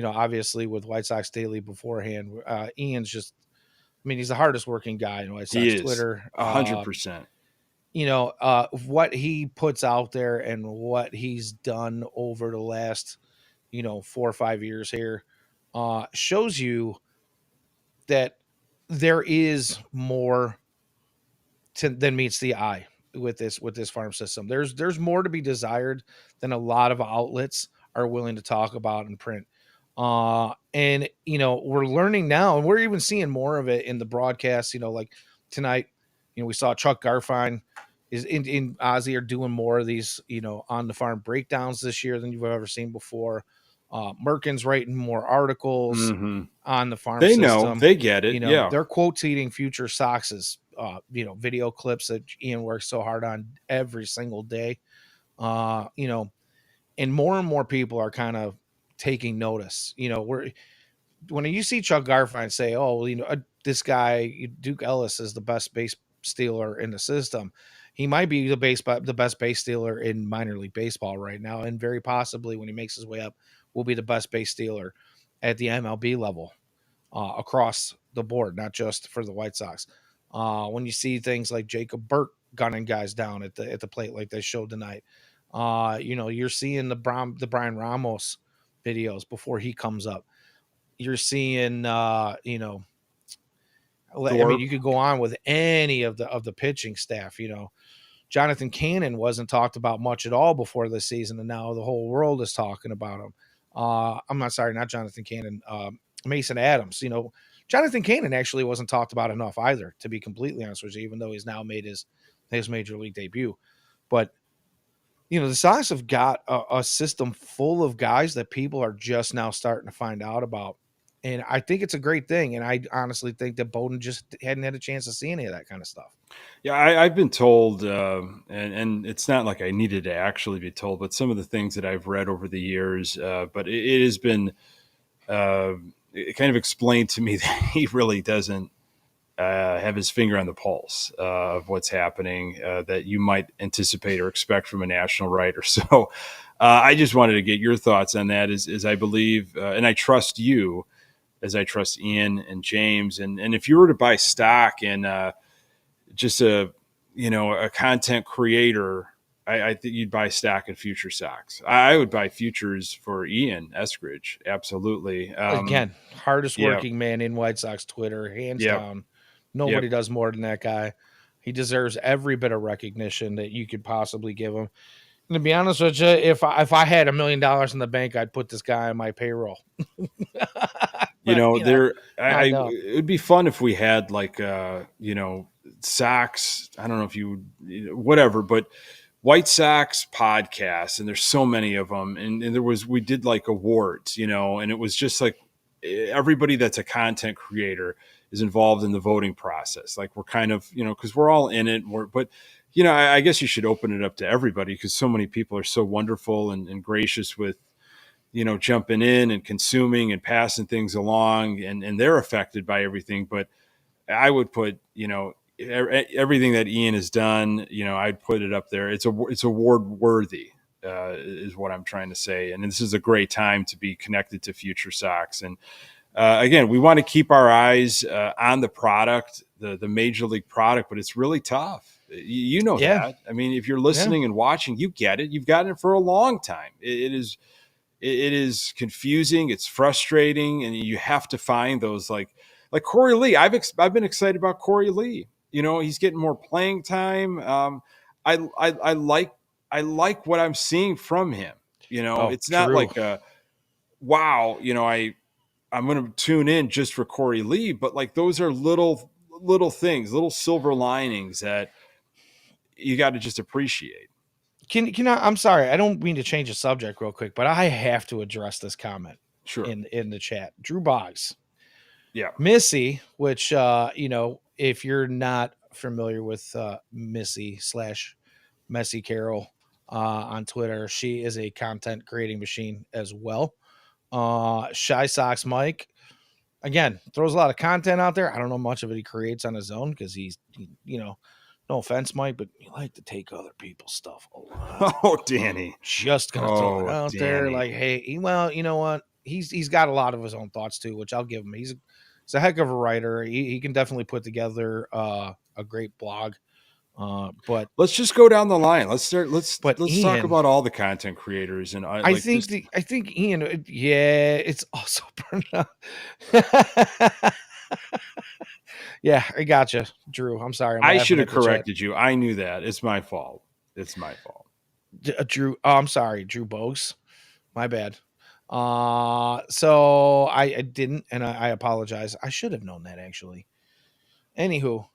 Speaker 2: obviously with White Sox Daily beforehand, Ian's just, he's the hardest working guy in White Sox
Speaker 1: He is
Speaker 2: Twitter.
Speaker 1: 100%.
Speaker 2: What he puts out there and what he's done over the last, 4 or 5 years here shows you that there is more than meets the eye with this farm system. There's more to be desired than a lot of outlets are willing to talk about and print. And we're learning now, and we're even seeing more of it in the broadcast. Like tonight, we saw Chuck Garfien is in Ozzy are doing more of these, on the farm breakdowns this year than you've ever seen before. Merkin's writing more articles on the farm
Speaker 1: They
Speaker 2: system.
Speaker 1: know, they get it. Yeah.
Speaker 2: They're quoting Future Sox's, video clips that Ian works so hard on every single day. And more and more people are kind of taking notice. When you see Chuck Garfien say, "Oh, this guy Duke Ellis is the best base stealer in the system," he might be the best base stealer in minor league baseball right now, and very possibly when he makes his way up, will be the best base stealer at the MLB level across the board, not just for the White Sox. When you see things like Jacob Burke gunning guys down at the plate like they showed tonight, you're seeing the Bryan Ramos videos before he comes up. You're seeing, you could go on with any of the pitching staff. Jonathan Cannon wasn't talked about much at all before this season, and now the whole world is talking about him. I'm not sorry, not Jonathan Cannon, Mason Adams. Jonathan Cannon actually wasn't talked about enough either, to be completely honest with you, even though he's now made his major league debut. But the Sox have got a system full of guys that people are just now starting to find out about. And I think it's a great thing. And I honestly think that Bowden just hadn't had a chance to see any of that kind of stuff.
Speaker 1: Yeah, I've been told, and it's not like I needed to actually be told, but some of the things that I've read over the years, but it has been uh, it kind of explained to me that he really doesn't have his finger on the pulse of what's happening that you might anticipate or expect from a national writer. So I just wanted to get your thoughts on that, as I believe, and I trust you as I trust Ian and James. And if you were to buy stock in just a content creator, I think you'd buy stock in FutureSox. I would buy futures for Ian Eskridge. Absolutely.
Speaker 2: Again, hardest
Speaker 1: Yeah.
Speaker 2: working man in White Sox Twitter, hands
Speaker 1: Yep.
Speaker 2: down.
Speaker 1: Yep.
Speaker 2: Nobody does more than that guy. He deserves every bit of recognition that you could possibly give him. And to be honest with you, if I had $1 million in the bank, I'd put this guy on my payroll. But I don't.
Speaker 1: It would be fun if we had like, Sox. I don't know if you would, whatever, but White Sox podcasts, and there's so many of them. And we did like awards, and it was just like everybody that's a content creator is involved in the voting process. Like we're kind of, because we're all in it. But I guess you should open it up to everybody because so many people are so wonderful and gracious with, jumping in and consuming and passing things along, and they're affected by everything. But I would put, everything that Ian has done, I'd put it up there. It's award worthy, is what I'm trying to say. And this is a great time to be connected to FutureSox. And again, we want to keep our eyes on the product, the major league product, but it's really tough. You know
Speaker 2: Yeah.
Speaker 1: that. I mean, if you're listening and watching, you get it. You've gotten it for a long time. It is confusing. It's frustrating, and you have to find those like Corey Lee. I've been excited about Corey Lee. He's getting more playing time. I like what I'm seeing from him. It's not
Speaker 2: true.
Speaker 1: like wow. I'm going to tune in just for Corey Lee, but like those are little things, little silver linings that you got to just appreciate.
Speaker 2: Can I? I'm sorry, I don't mean to change the subject real quick, but I have to address this comment
Speaker 1: Sure.
Speaker 2: in the chat. Drew Boggs,
Speaker 1: Yeah.
Speaker 2: Missy, which if you're not familiar with Missy / Messy Carol on Twitter, she is a content creating machine as well. Shy Sox Mike, again, throws a lot of content out there. I don't know much of it he creates on his own because no offense, Mike, but you like to take other people's stuff a lot.
Speaker 1: Oh, Danny.
Speaker 2: Just gonna throw it out there,
Speaker 1: Danny.
Speaker 2: like, hey, well, you know what? He's got a lot of his own thoughts too, which I'll give him. He's a heck of a writer. He can definitely put together a great blog. But
Speaker 1: let's just go down the line. Let's talk
Speaker 2: Ian,
Speaker 1: about all the content creators. And
Speaker 2: I think Ian, yeah, it's also yeah, I gotcha, Drew. I'm sorry.
Speaker 1: I should have corrected you. I knew that. It's my fault.
Speaker 2: Drew. Oh, I'm sorry, Drew Bogues. My bad. So I didn't, and I apologize. I should have known that actually. Anywho,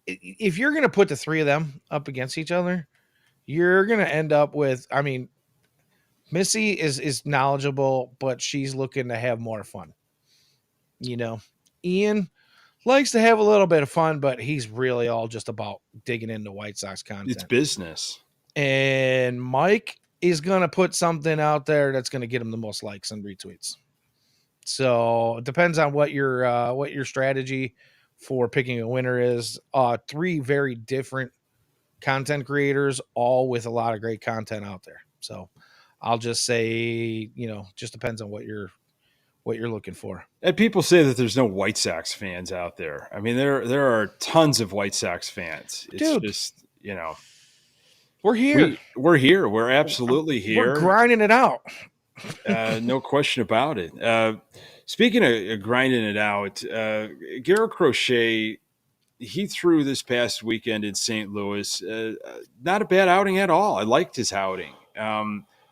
Speaker 2: if you're gonna put the three of them up against each other, you're gonna end up with. I mean, Missy is knowledgeable, but she's looking to have more fun. Ian likes to have a little bit of fun, but he's really all just about digging into White Sox content.
Speaker 1: It's business.
Speaker 2: And Mike is going to put something out there that's going to get him the most likes and retweets. So it depends on what your strategy for picking a winner is. Three very different content creators, all with a lot of great content out there. So I'll just say, just depends on what you're looking for.
Speaker 1: And people say that there's no White Sox fans out there. I mean, there are tons of White Sox fans. It's
Speaker 2: Dude,
Speaker 1: just,
Speaker 2: we're here.
Speaker 1: We're here. We're absolutely here.
Speaker 2: We're grinding it out.
Speaker 1: No question about it. Speaking of grinding it out, Garrett Crochet, he threw this past weekend in St. Louis. Not a bad outing at all. I liked his outing.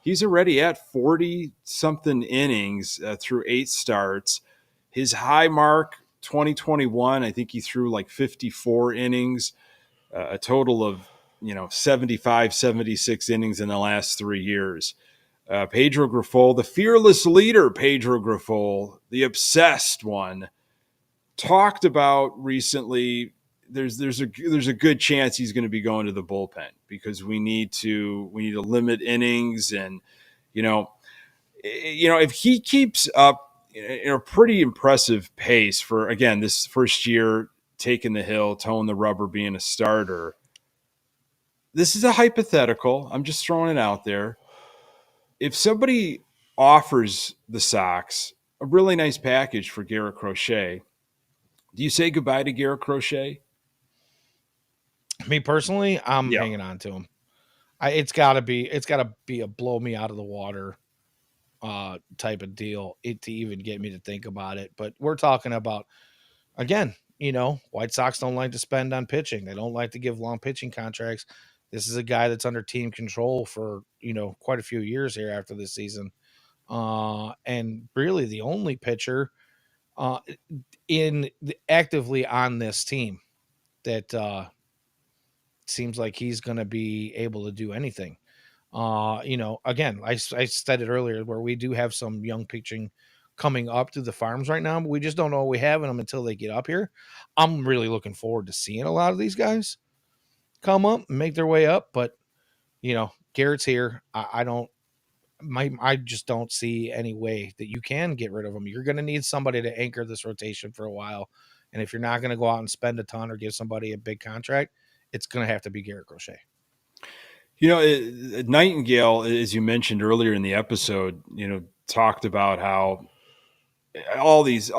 Speaker 1: He's already at 40-something innings through 8 starts. His high mark, 2021, I think he threw like 54 innings. a total of 75, 76 innings in the last 3 years. Pedro Grifol, the fearless leader, Pedro Grifol, the obsessed one, talked about recently. There's a good chance he's going to be going to the bullpen because we need to limit innings, and you know if he keeps up a pretty impressive pace for, again, this first year taking the hill, towing the rubber, being a starter. This is a hypothetical. I'm just throwing it out there. If somebody offers the Sox a really nice package for Garrett Crochet, do you say goodbye to Garrett Crochet?
Speaker 2: Me personally, I'm
Speaker 1: Yeah.
Speaker 2: hanging on to him. It's gotta be a blow me out of the water type of deal to even get me to think about it. But we're talking about, again, White Sox don't like to spend on pitching. They don't like to give long pitching contracts. This is a guy that's under team control for, quite a few years here after this season. And really the only pitcher uh, actively on this team that seems like he's going to be able to do anything. Again, I said it earlier where we do have some young pitching coming up through the farms right now, but we just don't know what we have in them until they get up here. I'm really looking forward to seeing a lot of these guys come up and make their way up. But, Garrett's here. I just don't see any way that you can get rid of him. You're going to need somebody to anchor this rotation for a while. And if you're not going to go out and spend a ton or give somebody a big contract, it's going to have to be Garrett Crochet.
Speaker 1: Nightingale, as you mentioned earlier in the episode, talked about how all these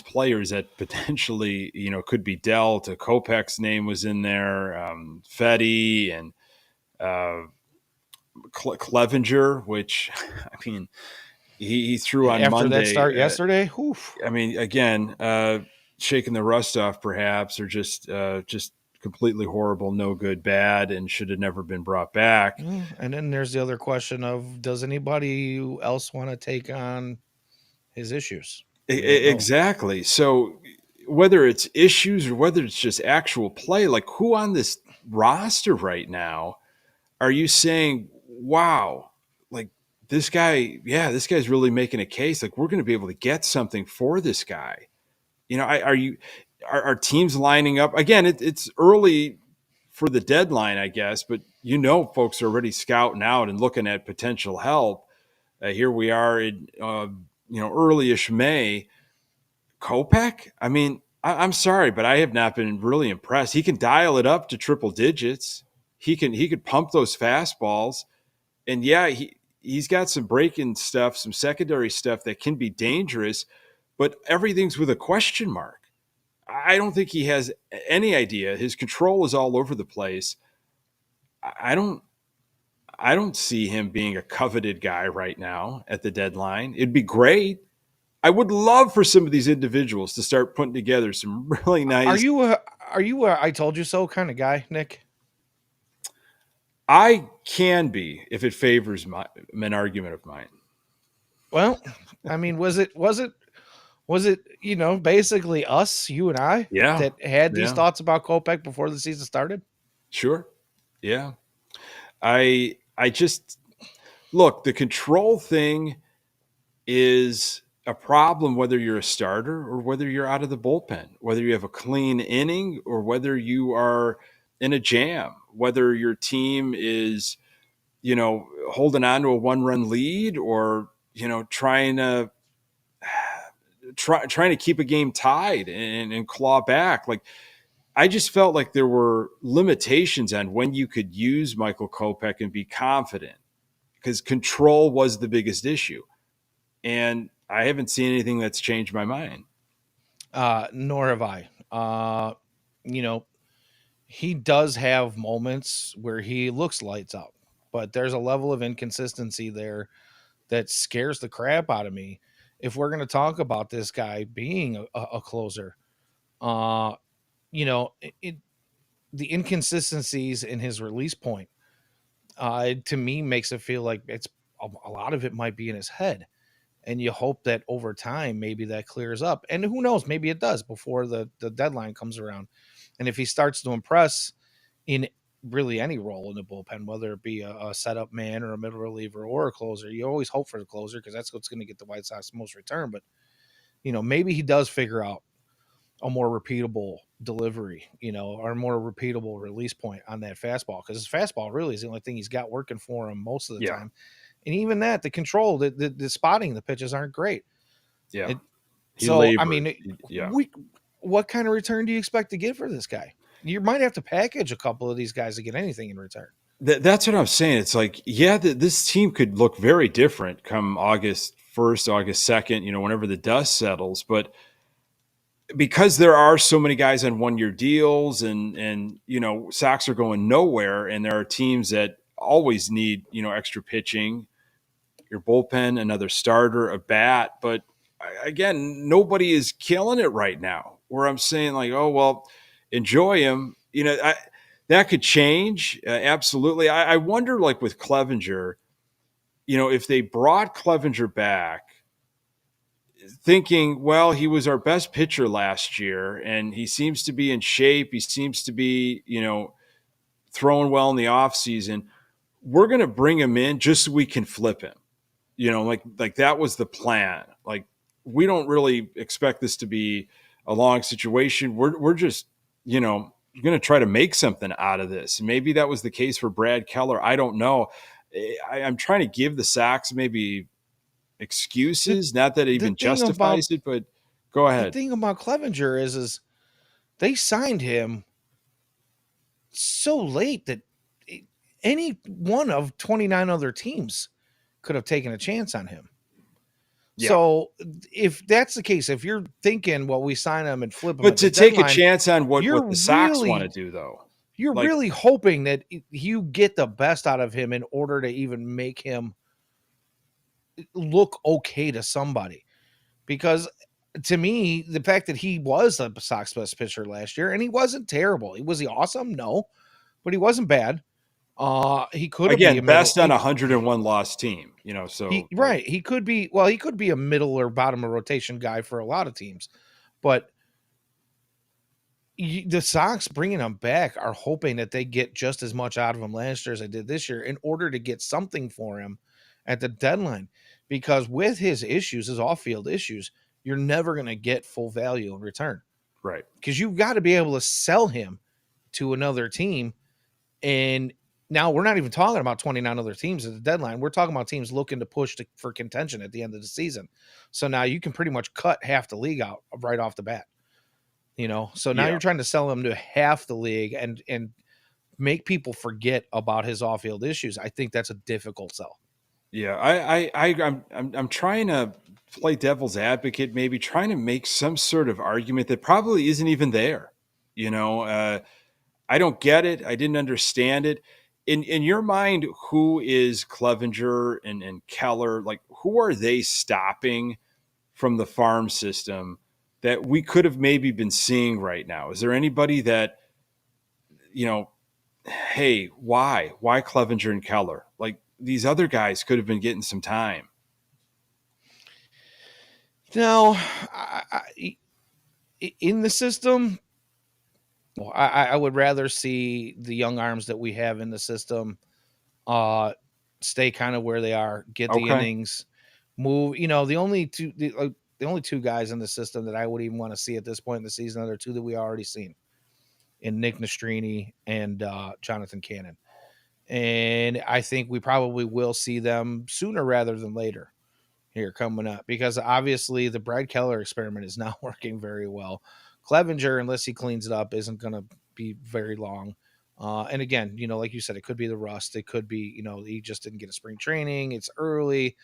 Speaker 1: players that potentially could be dealt. Kopech's name was in there, Fetty and Clevenger, which I mean he threw on
Speaker 2: After
Speaker 1: Monday.
Speaker 2: That start yesterday,
Speaker 1: I mean, again, shaking the rust off, perhaps, or just completely horrible, no good, bad, and should have never been brought back.
Speaker 2: And then there's the other question of, does anybody else want to take on his issues?
Speaker 1: Exactly. So whether it's issues or whether it's just actual play, like who on this roster right now are you saying, wow, like this guy's really making a case. Like we're going to be able to get something for this guy. Are teams lining up again? It's early for the deadline, I guess, but folks are already scouting out and looking at potential help. Here we are in early-ish May. Kopech, I mean, I'm sorry, but I have not been really impressed. He can dial it up to triple digits. He could pump those fastballs, and yeah, he's got some breaking stuff, some secondary stuff that can be dangerous, but everything's with a question mark. I don't think he has any idea. His control is all over the place. I don't see him being a coveted guy right now at the deadline. It'd be great. I would love for some of these individuals to start putting together some really nice.
Speaker 2: Are you a I told you so kind of guy, Nick?
Speaker 1: I can be if it favors an argument of mine.
Speaker 2: Well, I mean, was it basically us, you and I, that had these thoughts about Kopech before the season started?
Speaker 1: Sure. Yeah. I just look, the control thing is a problem whether you're a starter or whether you're out of the bullpen, whether you have a clean inning or whether you are in a jam, whether your team is, holding on to a 1-run lead or, trying to keep a game tied and claw back. Like, I just felt like there were limitations on when you could use Michael Kopech and be confident, because control was the biggest issue. And I haven't seen anything that's changed my mind.
Speaker 2: Nor have I. He does have moments where he looks lights out, but there's a level of inconsistency there that scares the crap out of me. If we're going to talk about this guy being a closer, the inconsistencies in his release point, to me, makes it feel like it's a lot of it might be in his head. And you hope that over time, maybe that clears up. And who knows, maybe it does before the deadline comes around. And if he starts to impress in really any role in the bullpen, whether it be a setup man or a middle reliever or a closer. You always hope for the closer because that's what's going to get the White Sox the most return. But maybe he does figure out a more repeatable delivery, or a more repeatable release point on that fastball, because his fastball really is the only thing he's got working for him most of the
Speaker 1: Yeah.
Speaker 2: time. And even that, the control, the spotting the pitches aren't great.
Speaker 1: Yeah.
Speaker 2: It,
Speaker 1: He
Speaker 2: so, I
Speaker 1: labored.
Speaker 2: mean,
Speaker 1: Yeah.
Speaker 2: what kind of return do you expect to get for this guy? You might have to package a couple of these guys to get anything in return.
Speaker 1: That's what I'm saying. It's like, yeah, this team could look very different come August 1st, August 2nd, whenever the dust settles. But because there are so many guys on 1-year deals and Sox are going nowhere, and there are teams that always need, extra pitching, your bullpen, another starter, a bat. But again, nobody is killing it right now. Where I'm saying like, oh well, enjoy him. That could change. Absolutely. I wonder, like with Clevenger, if they brought Clevenger back, thinking, well, he was our best pitcher last year, and he seems to be in shape. He seems to be, throwing well in the offseason. We're going to bring him in just so we can flip him. Like that was the plan. Like, we don't really expect this to be a long situation. We're just, going to try to make something out of this. Maybe that was the case for Brad Keller. I don't know. I'm trying to give the Sox maybe
Speaker 2: The
Speaker 1: excuses, not that it
Speaker 2: the
Speaker 1: even
Speaker 2: thing about
Speaker 1: justifies it, but go
Speaker 2: the
Speaker 1: ahead.
Speaker 2: thing about Clevenger is they signed him so late that any one of 29 other teams could have taken a chance on him.
Speaker 1: Yeah.
Speaker 2: So if that's the case, if you're thinking, well, we sign him and flip him
Speaker 1: But
Speaker 2: at the
Speaker 1: to take a
Speaker 2: deadline,
Speaker 1: chance on
Speaker 2: you're
Speaker 1: what the Sox want to
Speaker 2: really
Speaker 1: do, though,
Speaker 2: you're
Speaker 1: like,
Speaker 2: really hoping that you get the best out of him in order to even make him look okay to somebody. Because to me, the fact that he was the Sox best pitcher last year and he wasn't terrible. Was he awesome? No, but he wasn't bad. He could be a
Speaker 1: again,
Speaker 2: middle.
Speaker 1: best on a 101 loss team,
Speaker 2: He
Speaker 1: so like,
Speaker 2: right. He could be well, he could be a middle or bottom of rotation guy for a lot of teams. But the Sox bringing him back are hoping that they get just as much out of him last year as they did this year in order to get something for him at the deadline. Because with his issues, his off-field issues, you're never going to get full value in return.
Speaker 1: right.
Speaker 2: Because you've got to be able to sell him to another team. And now we're not even talking about 29 other teams at the deadline. We're talking about teams looking to push for contention at the end of the season. So now you can pretty much cut half the league out right off the bat. So now
Speaker 1: Yeah.
Speaker 2: you're trying to sell him to half the league and make people forget about his off-field issues. I think that's a difficult sell.
Speaker 1: Yeah, I'm trying to play devil's advocate, maybe trying to make some sort of argument that probably isn't even there. I don't get it. I didn't understand it. In your mind, who is Clevenger and Keller? Like, who are they stopping from the farm system that we could have maybe been seeing right now? Is there anybody that, you know, hey, why Clevenger and Keller? Like, these other guys could have been getting some time.
Speaker 2: Now, in the system, well, I would rather see the young arms that we have in the system stay kind of where they are, get the
Speaker 1: Okay.
Speaker 2: innings, move. The only two guys in the system that I would even want to see at this point in the season are two that we already seen in Nick Nastrini and Jonathan Cannon. And I think we probably will see them sooner rather than later here coming up, because obviously the Brad Keller experiment is not working very well. Clevenger, unless he cleans it up, isn't going to be very long. And again, like you said, it could be the rust. It could be, he just didn't get a spring training. It's early,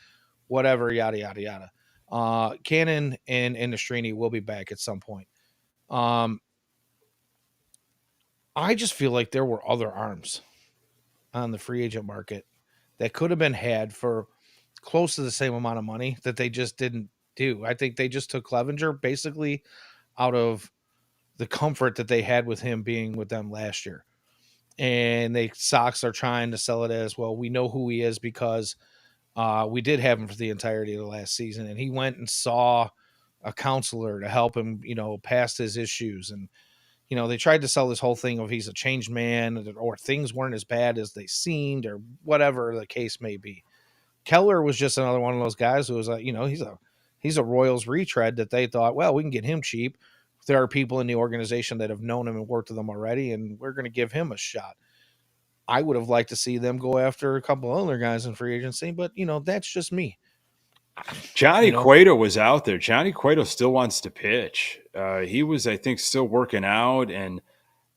Speaker 2: whatever, yada, yada, yada. Cannon and Nastrini will be back at some point. I just feel like there were other arms on the free agent market that could have been had for close to the same amount of money that they just didn't do. I think they just took Clevenger basically out of the comfort that they had with him being with them last year. And they Sox are trying to sell it as, well, we know who he is because we did have him for the entirety of the last season. And he went and saw a counselor to help him, past his issues. And They tried to sell this whole thing of he's a changed man or things weren't as bad as they seemed or whatever the case may be. Keller was just another one of those guys who was like, he's a Royals retread that they thought, well, we can get him cheap. There are people in the organization that have known him and worked with him already, and we're going to give him a shot. I would have liked to see them go after a couple other guys in free agency, but that's just me.
Speaker 1: Johnny Cueto was out there. Johnny Cueto still wants to pitch. He was, I think, still working out. And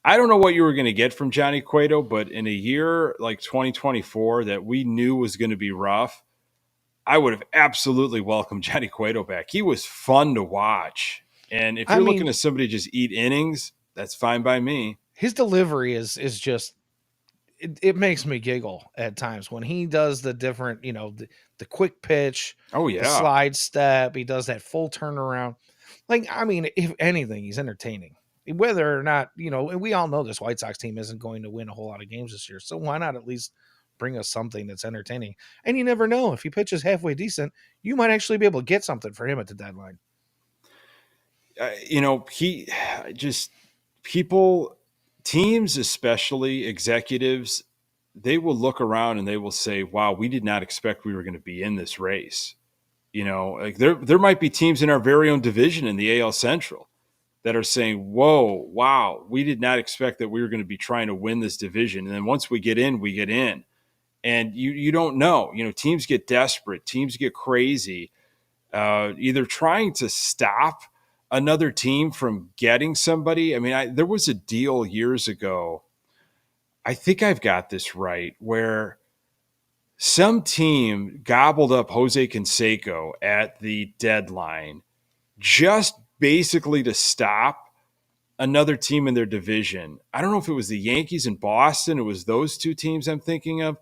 Speaker 1: I don't know what you were going to get from Johnny Cueto, but in a year like 2024 that we knew was going to be rough, I would have absolutely welcomed Johnny Cueto back. He was fun to watch. And if you're looking at somebody just eat innings, that's fine by me.
Speaker 2: His delivery is just it makes me giggle at times when he does the different, the quick pitch, the slide step. He does that full turnaround. If anything, he's entertaining. Whether or not, and we all know this White Sox team isn't going to win a whole lot of games this year. So why not at least bring us something that's entertaining? And you never know. If he pitches halfway decent, you might actually be able to get something for him at the deadline.
Speaker 1: He just people, teams, especially executives, they will look around and they will say, wow, we did not expect we were going to be in this race. Like there might be teams in our very own division in the AL Central that are saying, whoa, wow, we did not expect that we were going to be trying to win this division. And then once we get in, we get in. And you don't know. Teams get desperate. Teams get crazy, either trying to stop another team from getting somebody. There was a deal years ago, I think I've got this right, where some team gobbled up Jose Canseco at the deadline just basically to stop another team in their division. I don't know if it was the Yankees and Boston. It was those two teams I'm thinking of.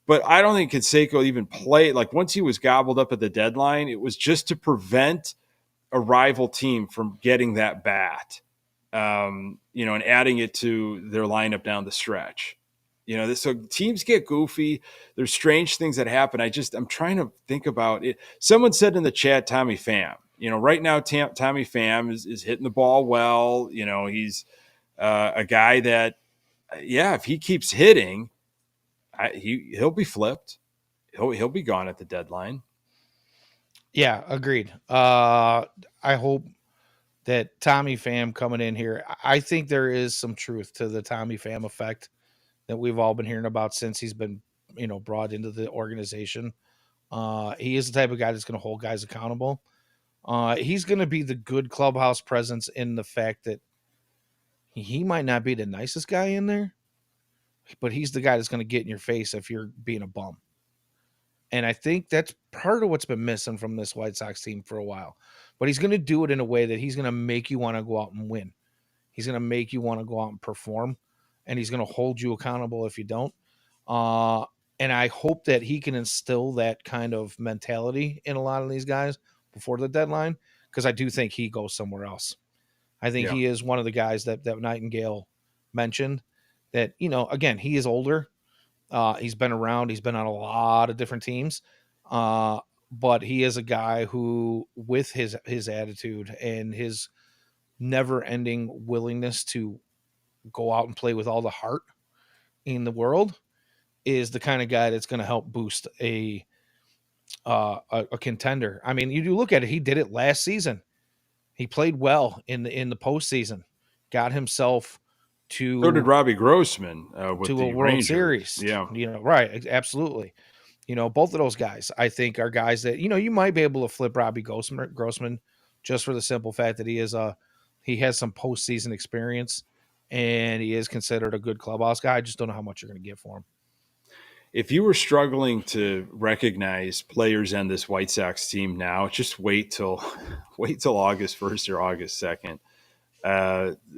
Speaker 1: But I don't think Canseco even played. Like once he was gobbled up at the deadline, it was just to prevent a rival team from getting that bat, and adding it to their lineup down the stretch. So teams get goofy. There's strange things that happen. I'm trying to think about it. Someone said in the chat, Tommy Pham. Right now, Tommy Pham is hitting the ball well. He's a guy that, if he keeps hitting, he'll be flipped. He'll be gone at the deadline.
Speaker 2: Yeah, agreed. I hope that Tommy Pham coming in here, I think there is some truth to the Tommy Pham effect that we've all been hearing about since he's been, brought into the organization. He is the type of guy that's going to hold guys accountable. He's going to be the good clubhouse presence in the fact that he might not be the nicest guy in there, but he's the guy that's going to get in your face if you're being a bum. And I think that's part of what's been missing from this White Sox team for a while. But he's going to do it in a way that he's going to make you want to go out and win. He's going to make you want to go out and perform. And he's going to hold you accountable if you don't. And I hope that he can instill that kind of mentality in a lot of these guys before the deadline, because I do think he goes somewhere else. I think he is one of the guys that Nightingale mentioned that, again, he is older. He's been around. He's been on a lot of different teams. But he is a guy who, with his attitude and his never-ending willingness to go out and play with all the heart in the world, is the kind of guy that's going to help boost a contender. You do look at it. He did it last season. He played well in the postseason, got himself to.
Speaker 1: So did Robbie Grossman with
Speaker 2: to
Speaker 1: the
Speaker 2: a World
Speaker 1: Rangers.
Speaker 2: Series.
Speaker 1: Yeah,
Speaker 2: right, absolutely. Both of those guys, I think, are guys that you might be able to flip Robbie Grossman just for the simple fact that he has some postseason experience and he is considered a good clubhouse guy. I just don't know how much you're going to get for him.
Speaker 1: If you were struggling to recognize players on this White Sox team now, just wait till August 1st or August 2nd.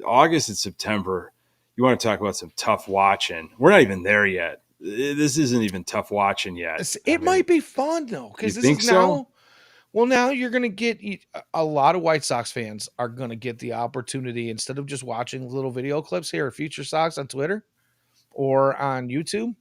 Speaker 1: August and September, you want to talk about some tough watching. We're not even there yet. This isn't even tough watching yet.
Speaker 2: It might be fun, though, because this is
Speaker 1: so?
Speaker 2: now. Well, now you're going to get a lot of White Sox fans are going to get the opportunity, instead of just watching little video clips here at FutureSox on Twitter or on YouTube,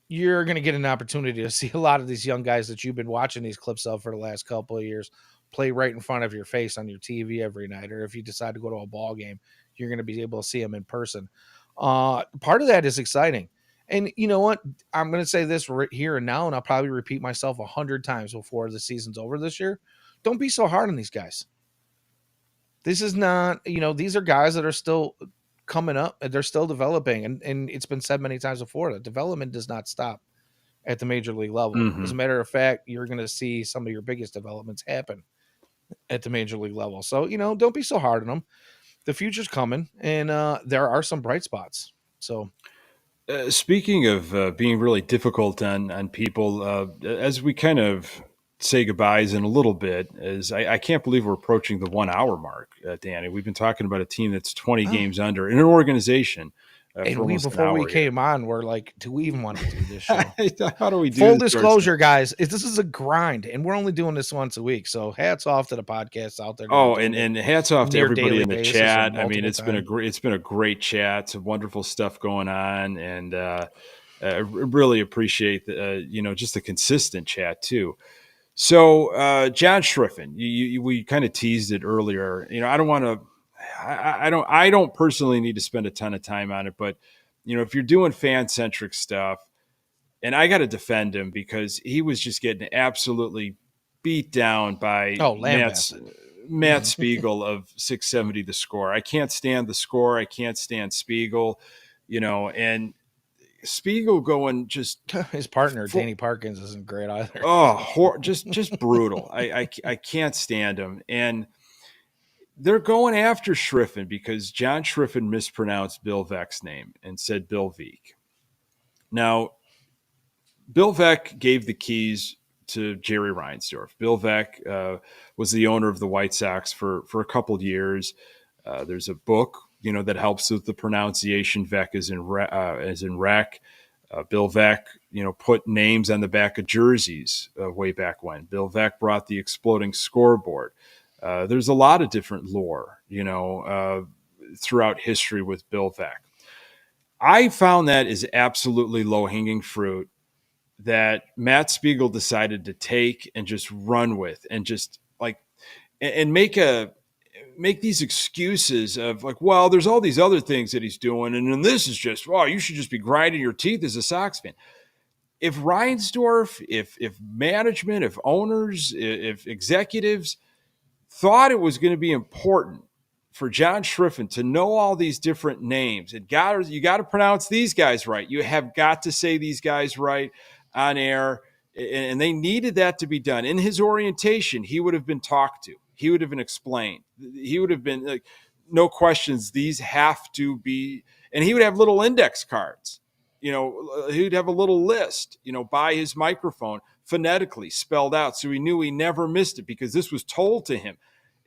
Speaker 2: you're going to get an opportunity to see a lot of these young guys that you've been watching these clips of for the last couple of years play right in front of your face on your TV every night. Or if you decide to go to a ball game, you're going to be able to see him in person. Part of that is exciting. And you know what? I'm going to say this right here and now, and I'll probably repeat myself 100 times before the season's over this year. Don't be so hard on these guys. This is not, these are guys that are still coming up and they're still developing. And it's been said many times before that development does not stop at the major league level. As a matter of fact, you're going to see some of your biggest developments happen at the major league level. So, don't be so hard on them. The future's coming, and there are some bright spots. So,
Speaker 1: speaking of being really difficult on people, as we kind of say goodbyes in a little bit, as I can't believe we're approaching the 1 hour mark, Danny. We've been talking about a team that's 20 games under in an organization.
Speaker 2: And before we came on, we're like, do we even want to do this show?
Speaker 1: How do we do
Speaker 2: Full disclosure, guys, this is a grind, and we're only doing this once a week. So hats off to the podcasts out there.
Speaker 1: Oh, and hats off to everybody in the chat. I mean, it's been a great chat. Some wonderful stuff going on, and I really appreciate just the consistent chat too. So John Schriffen, we kind of teased it earlier. I don't want to. I don't personally need to spend a ton of time on it, but if you're doing fan centric stuff, and I got to defend him because he was just getting absolutely beat down by Matt Spiegel of 670 The Score. I can't stand The Score. I can't stand Spiegel, and Spiegel going just
Speaker 2: his partner Danny Parkins isn't great either.
Speaker 1: Oh, just brutal. I can't stand him. And they're going after Schriffen because John Schriffen mispronounced Bill Veeck's name and said Bill Veeck. Now, Bill Veeck gave the keys to Jerry Reinsdorf. Bill Veeck was the owner of the White Sox for a couple of years. There's a book, that helps with the pronunciation. Veeck is in rec. Bill Veeck, put names on the back of jerseys way back when. Bill Veeck brought the exploding scoreboard. There's a lot of different lore, throughout history with Bill Veeck. I found that is absolutely low-hanging fruit that Matt Spiegel decided to take and just run with and just and make these excuses of well, there's all these other things that he's doing. And then this is just, you should just be grinding your teeth as a Sox fan. If Reinsdorf, if management, if owners, if executives thought it was going to be important for John Schriffen to know all these different names, you got to pronounce these guys right. You have got to say these guys right on air. And they needed that to be done. In his orientation, he would have been talked to. He would have been explained. He would have been no questions. These have to be, and he would have little index cards. He'd have a little list, by his microphone, phonetically spelled out. So he knew he never missed it because this was told to him.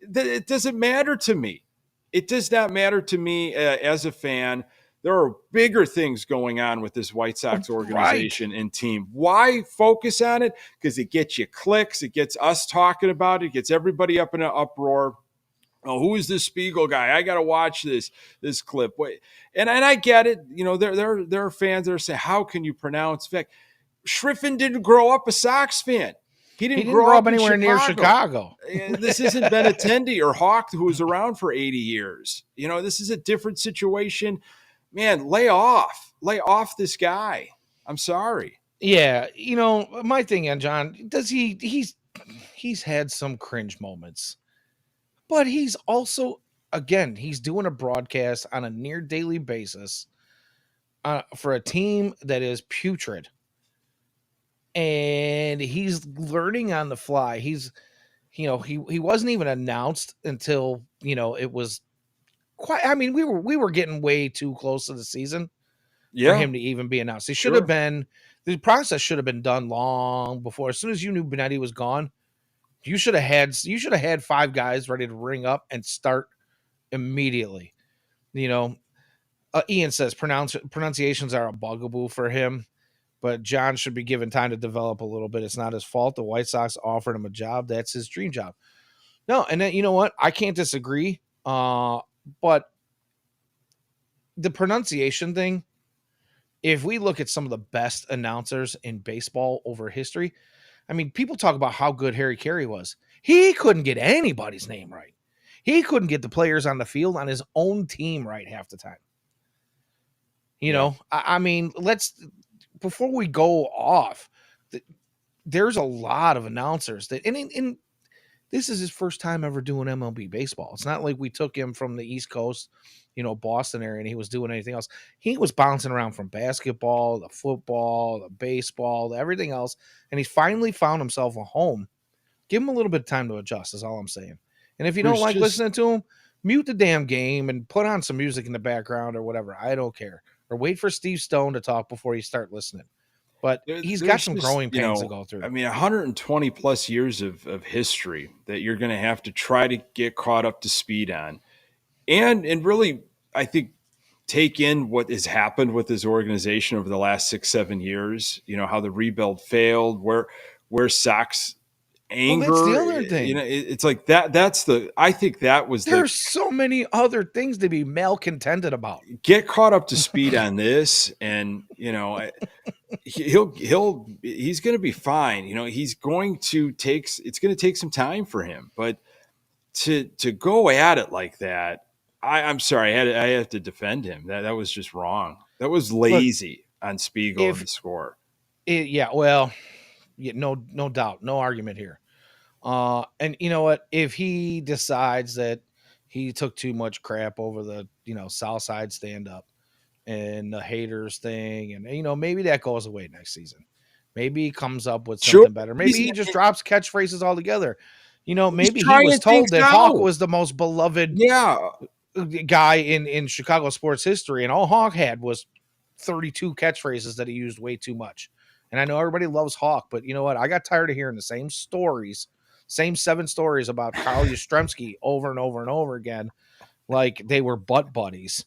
Speaker 1: It doesn't matter to me. It does not matter to me as a fan. There are bigger things going on with this White Sox organization and team. Why focus on it? Because it gets you clicks. It gets us talking about it. It gets everybody up in an uproar. Oh, who is this Spiegel guy? I got to watch this clip. Wait, and I get it. There are fans that are saying, how can you pronounce Veeck? Schriffen didn't grow up a Sox fan. He didn't grow up
Speaker 2: anywhere near Chicago.
Speaker 1: This isn't Benintendi or Hawk, who was around for 80 years. This is a different situation. Man, lay off this guy. I'm sorry.
Speaker 2: Yeah. My thing on John, he's had some cringe moments, but he's also, again, he's doing a broadcast on a near daily basis for a team that is putrid. And he's learning on the fly. He wasn't even announced until, it was quite, we were getting way too close to the season for him to even be announced. The process should have been done long before. As soon as you knew Benetti was gone, you should have had 5 guys ready to ring up and start immediately. Ian says pronunciations are a bugaboo for him, but John should be given time to develop a little bit. It's not his fault. The White Sox offered him a job. That's his dream job. No, and then, you know what? I can't disagree. But the pronunciation thing, if we look at some of the best announcers in baseball over history, people talk about how good Harry Carey was. He couldn't get anybody's name right. He couldn't get the players on the field on his own team right half the time. You
Speaker 1: Yeah.
Speaker 2: know, I mean, before we go off, there's a lot of announcers that, and this is his first time ever doing MLB baseball. It's not like we took him from the East Coast, Boston area, and he was doing anything else. He was bouncing around from basketball, the football, the baseball, everything else, and he's finally found himself a home. Give him a little bit of time to adjust, is all I'm saying. And if you don't
Speaker 1: There's
Speaker 2: like
Speaker 1: just
Speaker 2: listening to him, mute the damn game and put on some music in the background or whatever. I don't care. Or wait for Steve Stone to talk before you start listening. But he's got some growing pains to go through.
Speaker 1: I mean, 120 plus years of history that you're going to have to try to get caught up to speed on. And really, I think, take in what has happened with this organization over the last 6-7 years, how the rebuild failed, where Sox anger,
Speaker 2: that's the other thing.
Speaker 1: It's like I think that was
Speaker 2: there's so many other things to be malcontented about.
Speaker 1: Get caught up to speed on this, and he's going to be fine. He's going to it's going to take some time for him, but to go at it like that, I'm sorry, I have to defend him. That was just wrong. That was lazy on Spiegel and the score.
Speaker 2: No doubt, no argument here. And you know what? If he decides that he took too much crap over the South Side stand up and the haters thing, and maybe that goes away next season. Maybe he comes up with something better. Maybe he just drops catchphrases altogether. Maybe he was told that Hawk was the most beloved guy in Chicago sports history, and all Hawk had was 32 catchphrases that he used way too much. And I know everybody loves Hawk, but you know what? I got tired of hearing the same 7 stories about Carl Yastrzemski over and over and over again, like they were butt buddies.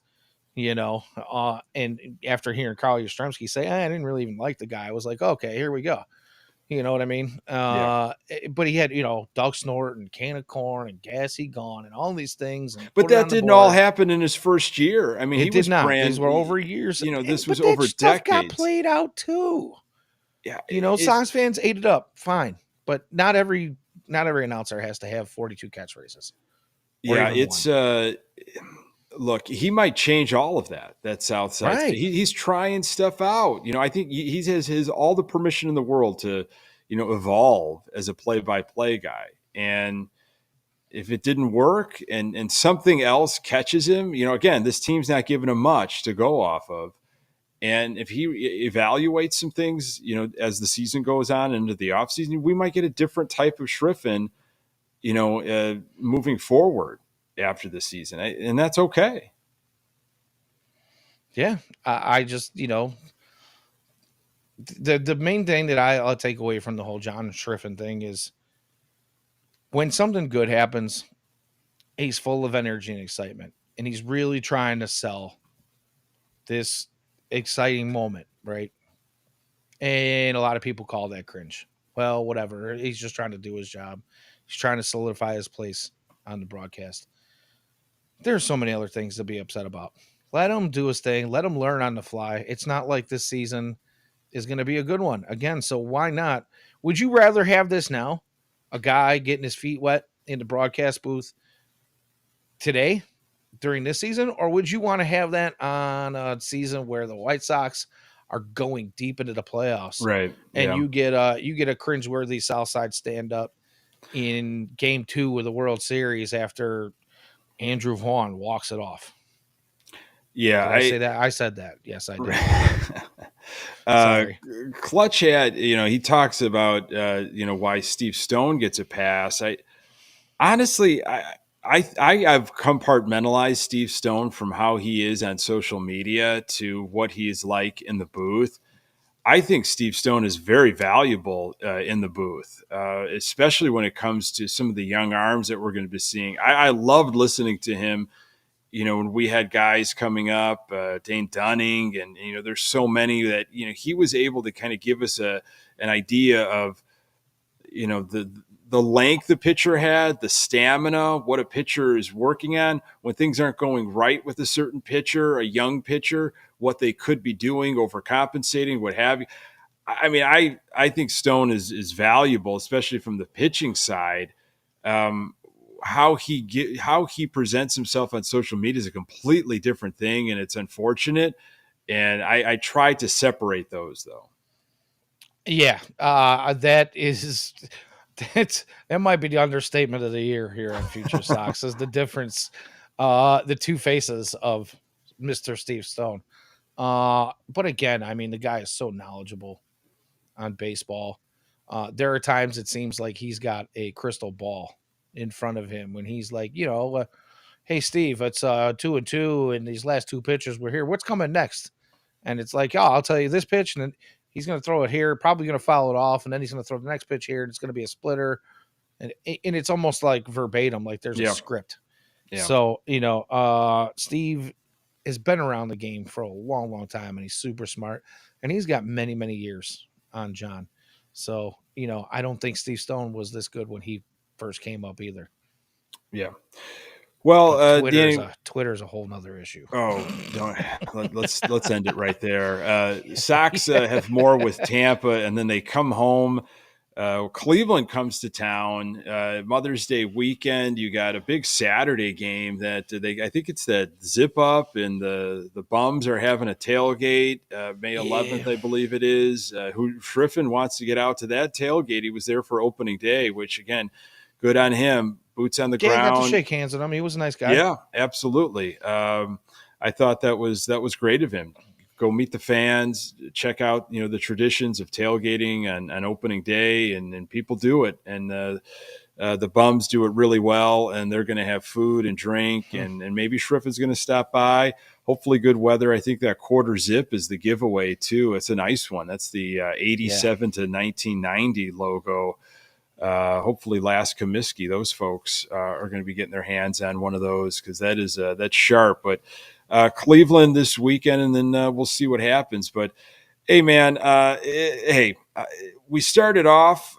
Speaker 2: And after hearing Carl Yastrzemski say, I didn't really even like the guy, I was like, okay, here we go. You know what I mean? But he had, Doug Snort and Can of Corn and Gassy Gone and all these things.
Speaker 1: But that didn't all happen in his first year. I mean,
Speaker 2: he did not. These were over years.
Speaker 1: This was over decades.
Speaker 2: Got played out too.
Speaker 1: Yeah.
Speaker 2: Sox fans ate it up. Fine. But not every announcer has to have 42 catchphrases.
Speaker 1: Yeah, it's look, he might change all of that South Side.
Speaker 2: Right.
Speaker 1: He's trying stuff out. I think he has his all the permission in the world to, evolve as a play-by-play guy. And if it didn't work and something else catches him, again, this team's not giving him much to go off of. And if he evaluates some things, as the season goes on into the offseason, we might get a different type of Schriffen, moving forward after the season. And that's okay.
Speaker 2: Yeah. I just, the main thing that I'll take away from the whole John Schriffen thing is when something good happens, he's full of energy and excitement, and he's really trying to sell this exciting moment, right? And a lot of people call that cringe. Well, whatever. He's just trying to do his job. He's trying to solidify his place on the broadcast. There's so many other things to be upset about. Let him do his thing. Let him learn on the fly. It's not like this season is going to be a good one again. So why not? Would you rather have this now? A guy getting his feet wet in the broadcast booth today during this season? Or would you want to have that on a season where the White Sox are going deep into the playoffs?
Speaker 1: Right.
Speaker 2: And you get a cringeworthy Southside stand up in game 2 of the World Series after Andrew Vaughn walks it off.
Speaker 1: Yeah.
Speaker 2: Did I say that? I said that. Yes, I did.
Speaker 1: Clutch had, he talks about, why Steve Stone gets a pass. Honestly, I have compartmentalized Steve Stone from how he is on social media to what he is like in the booth. I think Steve Stone is very valuable in the booth, especially when it comes to some of the young arms that we're going to be seeing. I loved listening to him, when we had guys coming up, Dane Dunning, and, there's so many that, he was able to kind of give us an idea of, the length the pitcher had, the stamina, what a pitcher is working on when things aren't going right with a certain pitcher, a young pitcher, what they could be doing, overcompensating, what have you. I mean, I think Stone is valuable, especially from the pitching side. how he presents himself on social media is a completely different thing, and it's unfortunate. And I try to separate those, though.
Speaker 2: Yeah, that might be the understatement of the year here on Future Sox is the difference, the two faces of Mr. Steve Stone. But again, I mean, the guy is so knowledgeable on baseball. There are times it seems like he's got a crystal ball in front of him when he's like, hey Steve, it's 2-2, and these last two pitches were here. What's coming next? And it's like, oh, I'll tell you this pitch, and then he's going to throw it here, probably going to foul it off, and then he's going to throw the next pitch here, and it's going to be a splitter, and it's almost like verbatim, like there's a script.
Speaker 1: Yeah.
Speaker 2: So Steve has been around the game for a long, long time, and he's super smart, and he's got many, many years on John. So I don't think Steve Stone was this good when he first came up either.
Speaker 1: Yeah. Well,
Speaker 2: Twitter's a whole nother issue.
Speaker 1: Oh, let's end it right there. Sox have more with Tampa, and then they come home. Cleveland comes to town. Mother's Day weekend. You got a big Saturday game that I think it's that Zip Up, and the Bums are having a tailgate. May 11th, I believe it is. Schriffen wants to get out to that tailgate. He was there for opening day, which again, good on him. Boots on the ground.
Speaker 2: I got to shake hands with him. He was a nice guy.
Speaker 1: Yeah, absolutely. I thought that was great of him. Go meet the fans, check out the traditions of tailgating on opening day, and people do it, and the Bums do it really well, and they're going to have food and drink, and maybe Schriffen's going to stop by. Hopefully, good weather. I think that quarter zip is the giveaway too. It's a nice one. That's the 87 to 1990 logo. Hopefully Last Comiskey, those folks are going to be getting their hands on one of those, because that's sharp. But Cleveland this weekend, and then we'll see what happens. But hey, man, we started off,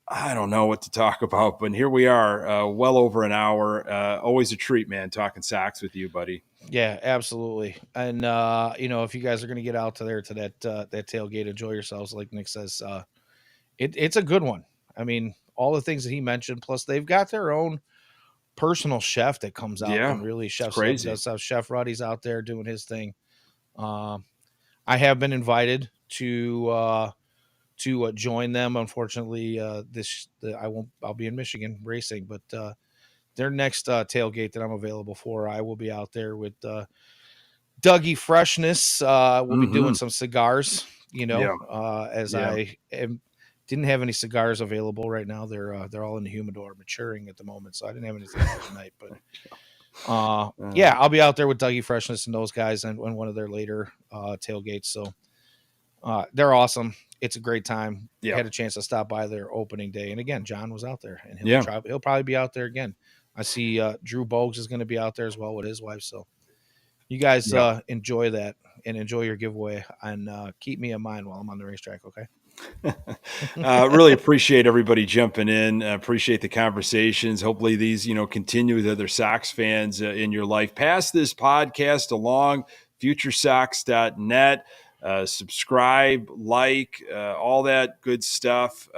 Speaker 1: I don't know what to talk about, but here we are, well over an hour. Always a treat, man, talking Sox with you, buddy.
Speaker 2: Yeah, absolutely. And if you guys are going to get out to that tailgate, enjoy yourselves, like Nick says. It's a good one. I mean, all the things that he mentioned, plus they've got their own personal chef that comes out and really chefs up. Chef Ruddy's out there doing his thing. I have been invited to join them. Unfortunately, I'll be in Michigan racing, but their next tailgate that I'm available for, I will be out there with Dougie Freshness. We'll be doing some cigars, I didn't have any cigars available right now. They're all in the humidor maturing at the moment, so I didn't have anything tonight. But I'll be out there with Dougie Freshness and those guys, and one of their later tailgates. So they're awesome. It's a great time. I had a chance to stop by their opening day, and again, John was out there, and he'll probably be out there again. I see Drew Bogues is going to be out there as well with his wife. So you guys enjoy that and enjoy your giveaway, and keep me in mind while I'm on the racetrack. Okay.
Speaker 1: Really appreciate everybody jumping in. Appreciate the conversations. Hopefully these, continue with other Sox fans in your life. Pass this podcast along, FutureSox.net. Subscribe, like, all that good stuff.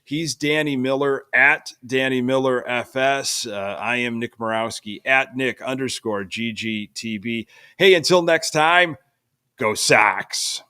Speaker 1: He's Danny Miller at Danny Miller FS. I am Nick Murawski at Nick _GGTB. Hey, until next time, go Sox.